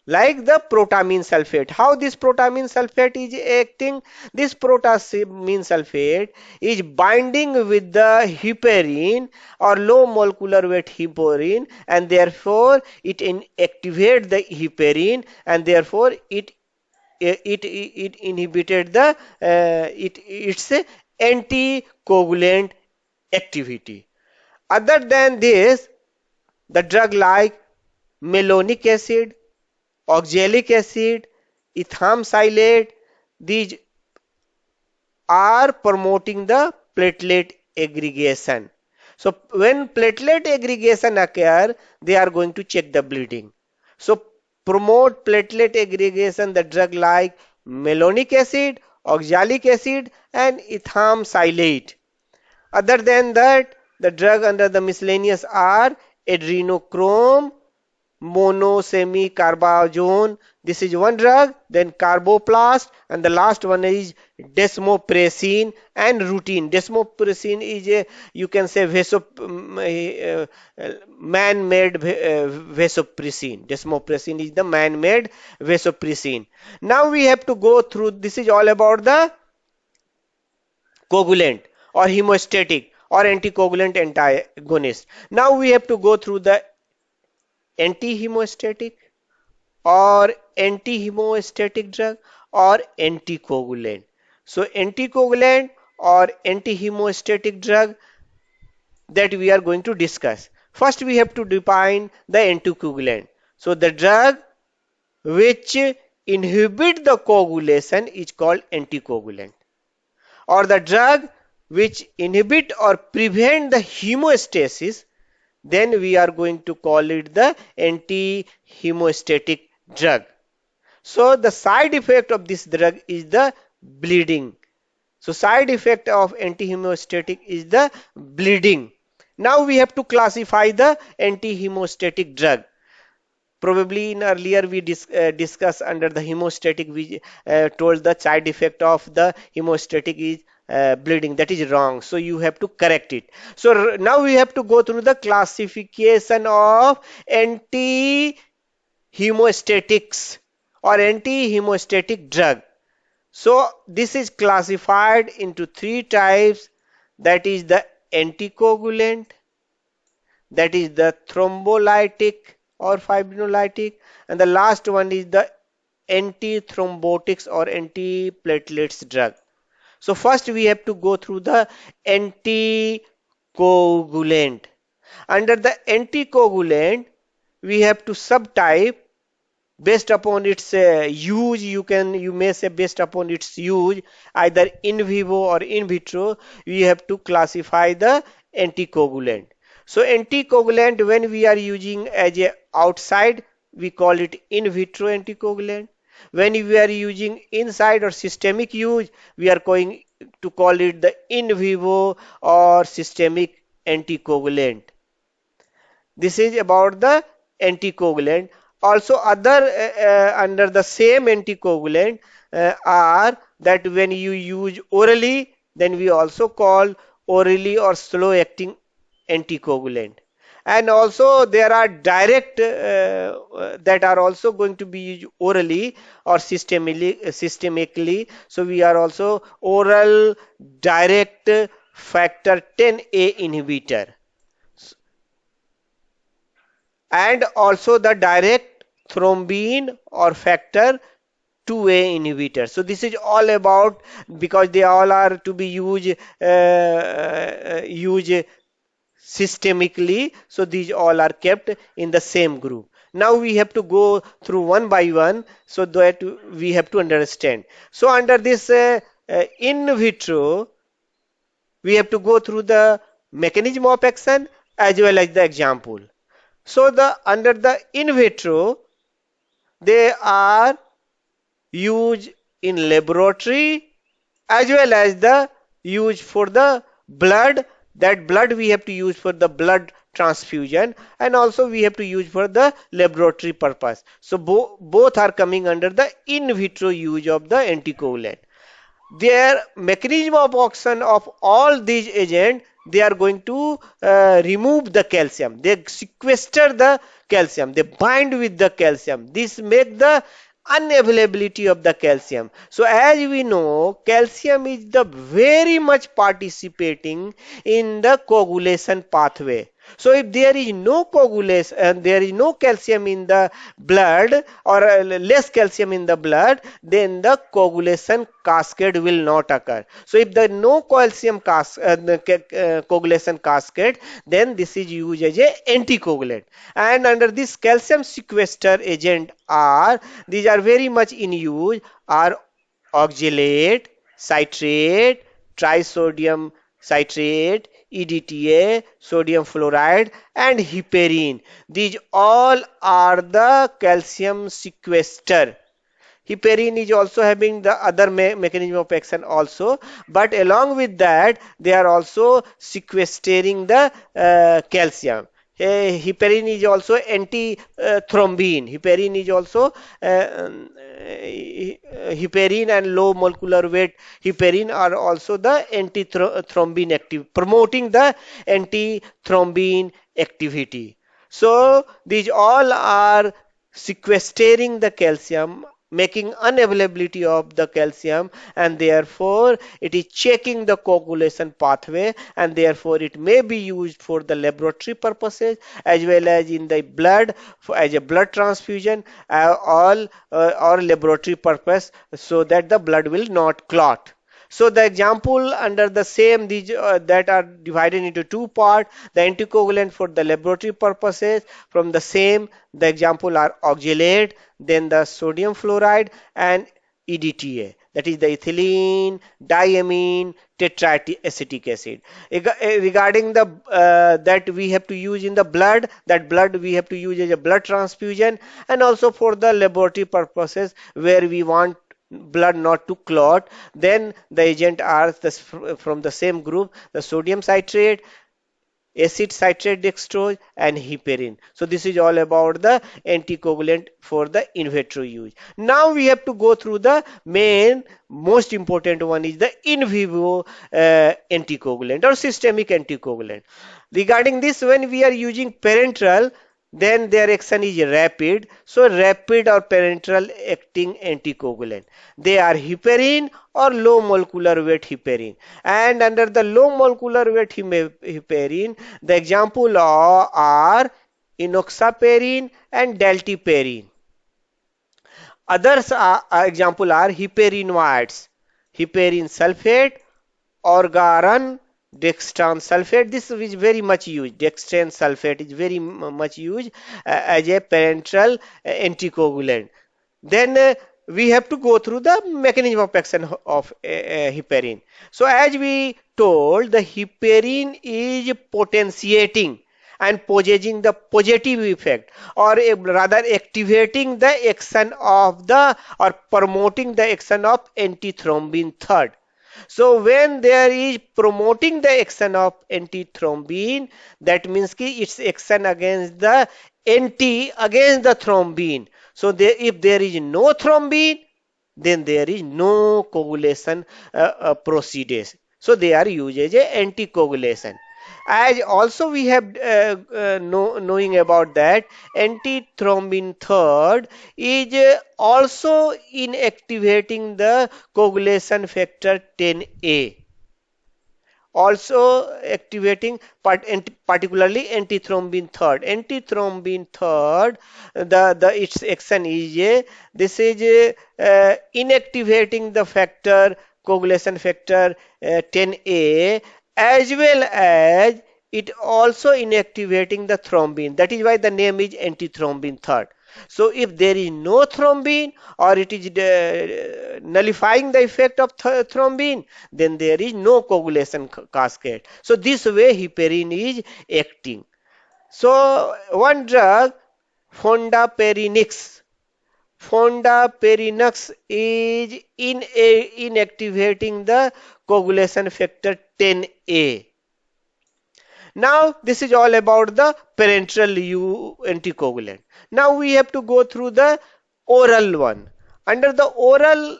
like the protamine sulfate. How this protamine sulfate is acting? This protamine sulfate is binding with the heparin or low molecular weight heparin, and therefore it activate the heparin, and therefore it inhibited the its anticoagulant activity. Other than this, the drug like malonic acid, oxalic acid, ethamsilate, these are promoting the platelet aggregation. So when platelet aggregation occur, they are going to check the bleeding. So promote platelet aggregation, the drug like malonic acid, oxalic acid and ethamsilate. Other than that, the drug under the miscellaneous are adrenochrome, monosemicarbazole. This is one drug. Then carboplast, and the last one is desmopressin and routine. Desmopressin is a, you can say, man-made vasopressin. Desmopressin is the man-made vasopressin. Now we have to go through. This is all about the coagulant or hemostatic or anticoagulant antagonist. Now we have to go through the antihemostatic or antihemostatic drug or anticoagulant. So anticoagulant or antihemostatic drug that we are going to discuss. First we have to define the anticoagulant. So the drug which inhibit the coagulation is called anticoagulant, or the drug which inhibit or prevent the hemostasis, then we are going to call it the anti-hemostatic drug. So the side effect of this drug is the bleeding. So side effect of anti-hemostatic is the bleeding. Now we have to classify the anti-hemostatic drug. Probably in earlier we discussed under the hemostatic, we told the side effect of the hemostatic is bleeding. That is wrong. So you have to correct it. So now we have to go through the classification of anti-hemostatics or anti-hemostatic drug. So this is classified into three types. That is the anticoagulant, that is the thrombolytic or fibrinolytic, and the last one is the antithrombotics or antiplatelets drug. So first we have to go through the anticoagulant. Under the anticoagulant, we have to subtype based upon its use. You may say based upon its use, either in vivo or in vitro, we have to classify the anticoagulant. So anticoagulant, when we are using as a outside, we call it in vitro anticoagulant. When we are using inside or systemic use, we are going to call it the in vivo or systemic anticoagulant. This is about the anticoagulant. Also other under the same anticoagulant are that when you use orally, then we also call orally or slow acting anticoagulant. And also there are direct that are also going to be used orally or systemically. So we are also oral direct factor 10A inhibitor, and also the direct thrombin or factor 2A inhibitor. So this is all about, because they all are to be used systemically. So these all are kept in the same group. Now we have to go through one by one so that we have to understand. So under this in vitro, we have to go through the mechanism of action as well as the example. So the under the in vitro, they are used in laboratory as well as the use for the blood. That blood we have to use for the blood transfusion, and also we have to use for the laboratory purpose. So both are coming under the in vitro use of the anticoagulant. Their mechanism of action of all these agents, they are going to remove the calcium. They sequester the calcium. They bind with the calcium. This make the unavailability of the calcium. So as we know, calcium is the very much participating in the coagulation pathway. So if there is no coagulation and there is no calcium in the blood, or less calcium in the blood, then the coagulation cascade will not occur. So if there is no calcium coagulation cascade, then this is used as a anticoagulant. And under this calcium sequester agent are, these are very much in use, are oxalate, citrate, trisodium citrate, EDTA, sodium fluoride, and heparin. These all are the calcium sequester. Heparin is also having the other mechanism of action also, but along with that, they are also sequestering the calcium. Heparin is also anti-thrombin. Heparin is also heparin and low molecular weight heparin are also the anti-thrombin active, promoting the anti-thrombin activity. So these all are sequestering the calcium, making unavailability of the calcium, and therefore it is checking the coagulation pathway, and therefore it may be used for the laboratory purposes as well as in the blood as a blood transfusion, all or laboratory purpose, so that the blood will not clot. So the example under the same, these that are divided into two parts, the anticoagulant for the laboratory purposes from the same, the example are oxalate, then the sodium fluoride and EDTA, that is the ethylene diamine tetraacetic acid. Regarding the that we have to use in the blood, that blood we have to use as a blood transfusion, and also for the laboratory purposes where we want blood not to clot, then the agent are from the same group, the sodium citrate, acid citrate dextrose and heparin. So this is all about the anticoagulant for the in vitro use. Now we have to go through the main most important one is the in vivo anticoagulant or systemic anticoagulant. Regarding this, when we are using parenteral, then their action is rapid. So rapid or parenteral acting anticoagulant. They are heparin or low molecular weight heparin. And under the low molecular weight heparin, the example are enoxaparin and dalteparin. Others example are heparinoids, heparin sulfate, orgaran, dextran sulfate. This is very much used. Dextran sulfate is very much used as a parenteral anticoagulant. Then we have to go through the mechanism of action of heparin. So as we told, the heparin is potentiating and possessing the positive effect, or rather activating the action of the or promoting the action of antithrombin third. So when there is promoting the action of antithrombin, that means ki its action against the against the thrombin. So there, if there is no thrombin, then there is no coagulation proceeds. So they are used as a anticoagulation. As also we have knowing about that antithrombin third is also inactivating the coagulation factor 10A, also activating particularly antithrombin third. Antithrombin third, the its action is this is inactivating the factor coagulation factor 10A, as well as it also inactivating the thrombin. That is why the name is antithrombin third. So if there is no thrombin or it is nullifying the effect of thrombin, then there is no coagulation cascade. So this way heparin is acting. So one drug, fondaparinux. Fondaparinux is inactivating the coagulation factor 10A. Now this is all about the parenteral anticoagulant. Now we have to go through the oral one. Under the oral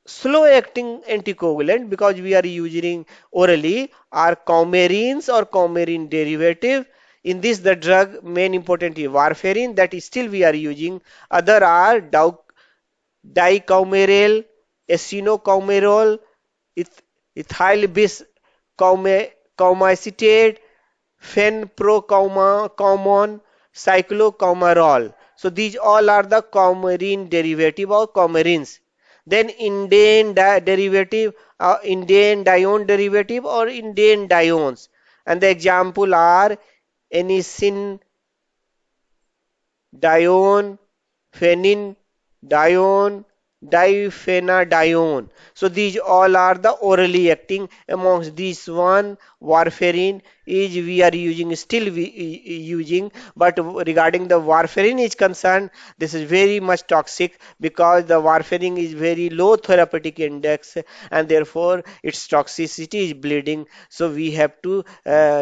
slow acting anticoagulant, because we are using orally, are coumarins or coumarin derivative. In this the drug main important is warfarin, that is still we are using. Other are dicoumaril, acinocoumarol, ethyl bis coumacetate, fenprocoumon, cyclocoumarol. So these all are the coumarin derivative or coumarins. Then indane derivative, indane dione derivative or indane diones. And the example are anisine dione, phenyl dione, diphenadione. So these all are the orally acting. Amongst these one, warfarin is we are using, still using, but regarding the warfarin is concerned, this is very much toxic because the warfarin is very low therapeutic index, and therefore its toxicity is bleeding. So we have to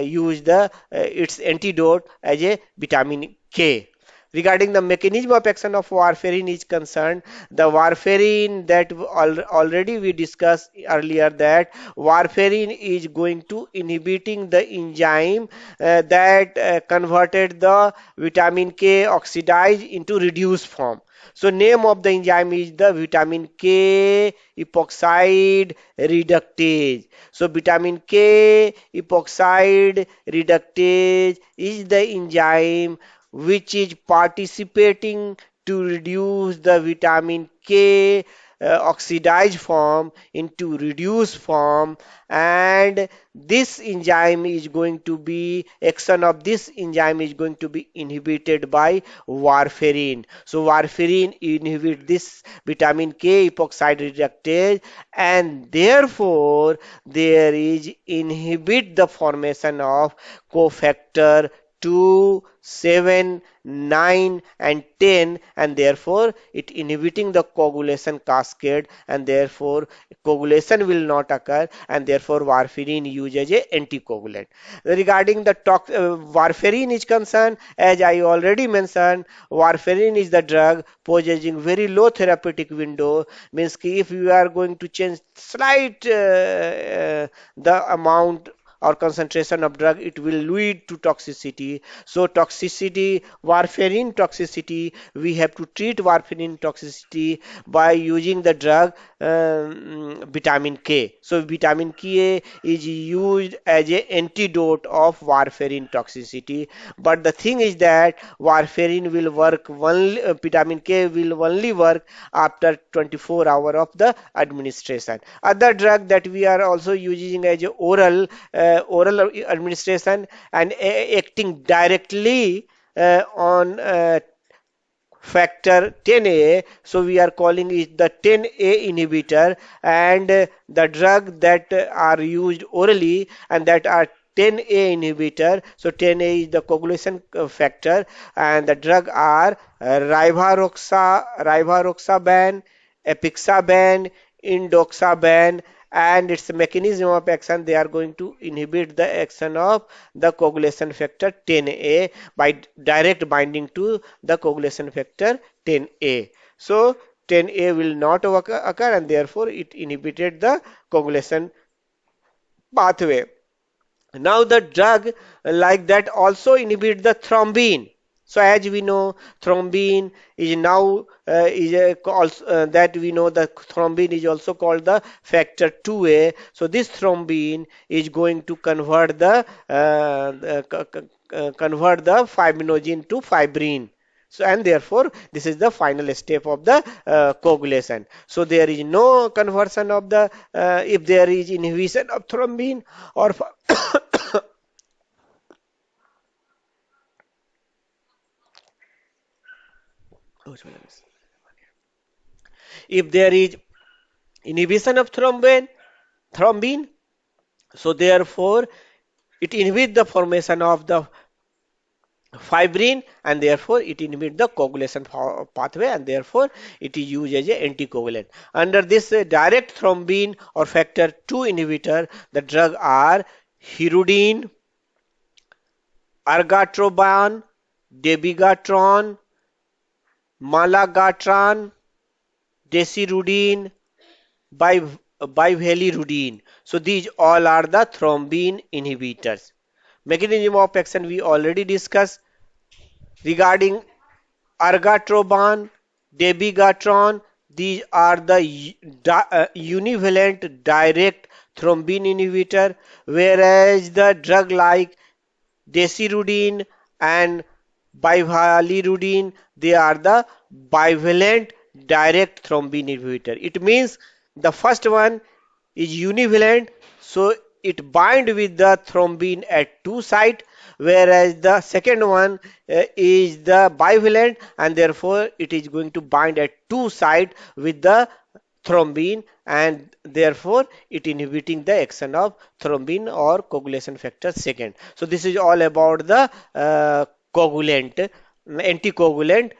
use the its antidote as a vitamin K. Regarding the mechanism of action of warfarin is concerned, the warfarin that already we discussed earlier, that warfarin is going to inhibiting the enzyme that converted the vitamin K oxidized into reduced form. So name of the enzyme is the vitamin K epoxide reductase. So vitamin K epoxide reductase is the enzyme which is participating to reduce the vitamin K oxidized form into reduced form, and this enzyme is going to be, action of this enzyme is going to be inhibited by warfarin. So warfarin inhibit this vitamin K epoxide reductase, and therefore there is inhibit the formation of cofactor 2, 7, 9 and 10, and therefore it inhibiting the coagulation cascade, and therefore coagulation will not occur, and therefore warfarin used as a anticoagulant. Regarding the warfarin is concerned, as I already mentioned, warfarin is the drug possessing very low therapeutic window, means ki if you are going to change slight the amount or concentration of drug, it will lead to toxicity. So toxicity, warfarin toxicity, we have to treat warfarin toxicity by using the drug vitamin K. So vitamin K is used as an antidote of warfarin toxicity. But the thing is that warfarin will work only, vitamin K will only work after 24 hours of the administration. Other drug that we are also using as a oral administration and acting directly on factor 10A, so we are calling it the 10A inhibitor, and the drug that are used orally and that are 10A inhibitor. So 10A is the coagulation factor, and the drug are rivaroxaban, apixaban, indoxaban, and its mechanism of action, they are going to inhibit the action of the coagulation factor 10A by direct binding to the coagulation factor 10A. So 10A will not occur, and therefore it inhibited the coagulation pathway. Now the drug like that also inhibit the thrombin. So as we know, thrombin is now that we know that thrombin is also called the factor 2A. So this thrombin is going to convert the convert the fibrinogen to fibrin. So and therefore this is the final step of the coagulation. So there is no conversion of the if there is inhibition of thrombin or if there is inhibition of thrombin, so therefore it inhibits the formation of the fibrin, and therefore it inhibits the coagulation pathway, and therefore it is used as an anticoagulant. Under this direct thrombin or factor 2 inhibitor, the drug are hirudin, argatroban, dabigatran, malagatran, desirudin, bivalirudin. So these all are the thrombin inhibitors. Mechanism of action we already discussed. Regarding argatroban, dabigatran, these are the univalent direct thrombin inhibitor, whereas the drug like desirudin and bivalirudin, they are the bivalent direct thrombin inhibitor. It means the first one is univalent, so it bind with the thrombin at two site, whereas the second one is the bivalent, and therefore it is going to bind at two site with the thrombin, and therefore it inhibiting the action of thrombin or coagulation factor second. So this is all about the coagulant, anticoagulant,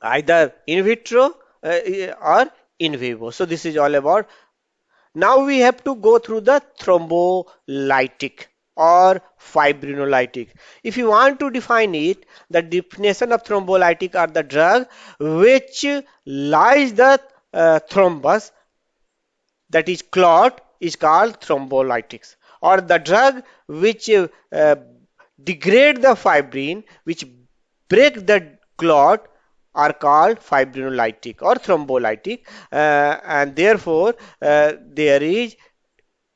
either in vitro or in vivo. So this is all about. Now we have to go through the thrombolytic or fibrinolytic. If you want to define it, the definition of thrombolytic are the drug which lies the thrombus, that is clot, is called thrombolytics, or the drug which degrade the fibrin, which break the clot, are called fibrinolytic or thrombolytic, and therefore there is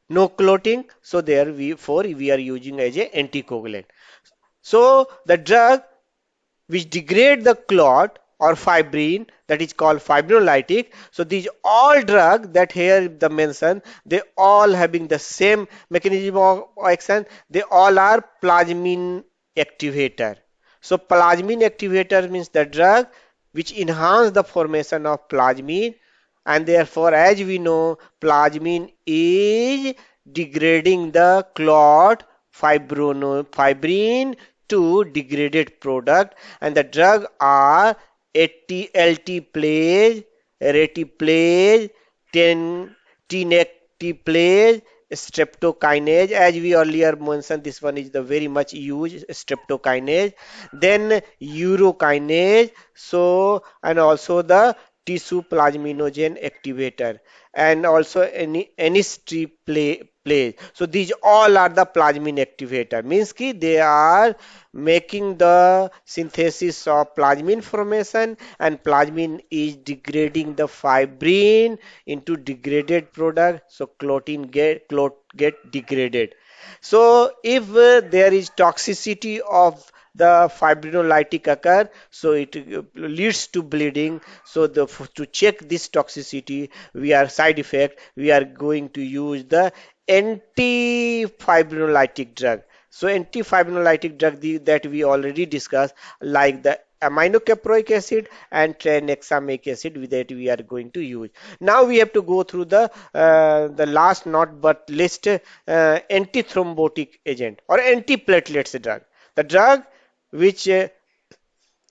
no clotting, so therefore we are using as a anticoagulant. So the drug which degrade the clot or fibrin, that is called fibrinolytic. So these all drugs that here the mention, they all having the same mechanism of action. They all are plasmin activator. So plasmin activator means the drug which enhance the formation of plasmin, and therefore as we know plasmin is degrading the clot fibrin to degraded product, and the drug are alteplase, retiplase, tenecteplase, streptokinase. As we earlier mentioned, this one is the very much used streptokinase, then urokinase, so and also the tissue plasminogen activator, and also any strip play. So these all are the plasmin activator, means ki they are making the synthesis of plasmin formation, and plasmin is degrading the fibrin into degraded product, so clot get degraded. So if there is toxicity of the fibrinolytic occur, so it leads to bleeding. So to check this toxicity, we are side effect, we are going to use the antifibrinolytic drug. So antifibrinolytic drug that we already discussed, like the aminocaproic acid and tranexamic acid, with that we are going to use. Now we have to go through the last not but least antithrombotic agent or antiplatelets drug. The drug which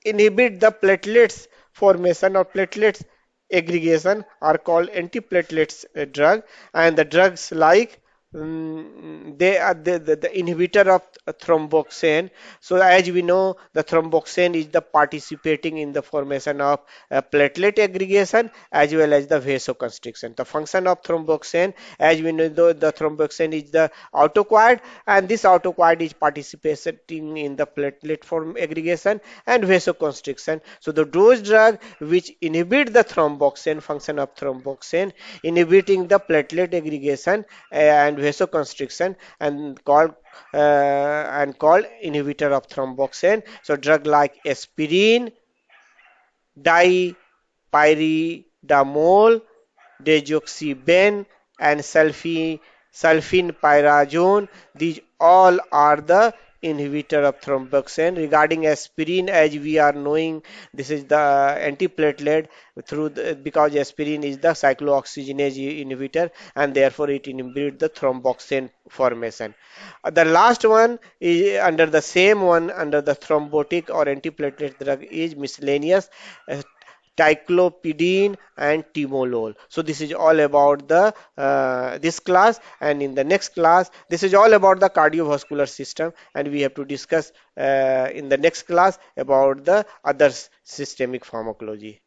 inhibit the platelets formation or platelets aggregation are called antiplatelets drug, and the drugs like they are the inhibitor of thromboxane. So as we know, the thromboxane is the participating in the formation of platelet aggregation as well as the vasoconstriction. The function of thromboxane, as we know, the thromboxane is the autocoid, and this autocoid is participating in the platelet form aggregation and vasoconstriction. So those drugs which inhibit the thromboxane function of thromboxane, inhibiting the platelet aggregation and vasoconstriction, and called inhibitor of thromboxane. So drug like aspirin, dipyridamole, deoxyben, and sulfenpyrazone, these all are the inhibitor of thromboxane. Regarding aspirin, as we are knowing, this is the antiplatelet because aspirin is the cyclooxygenase inhibitor, and therefore it inhibits the thromboxane formation. The last one is under the same one, under the thrombotic or antiplatelet drug, is miscellaneous uh, ticlopidine and timolol. So this is all about the this class, and in the next class this is all about the cardiovascular system, and we have to discuss in the next class about the other systemic pharmacology.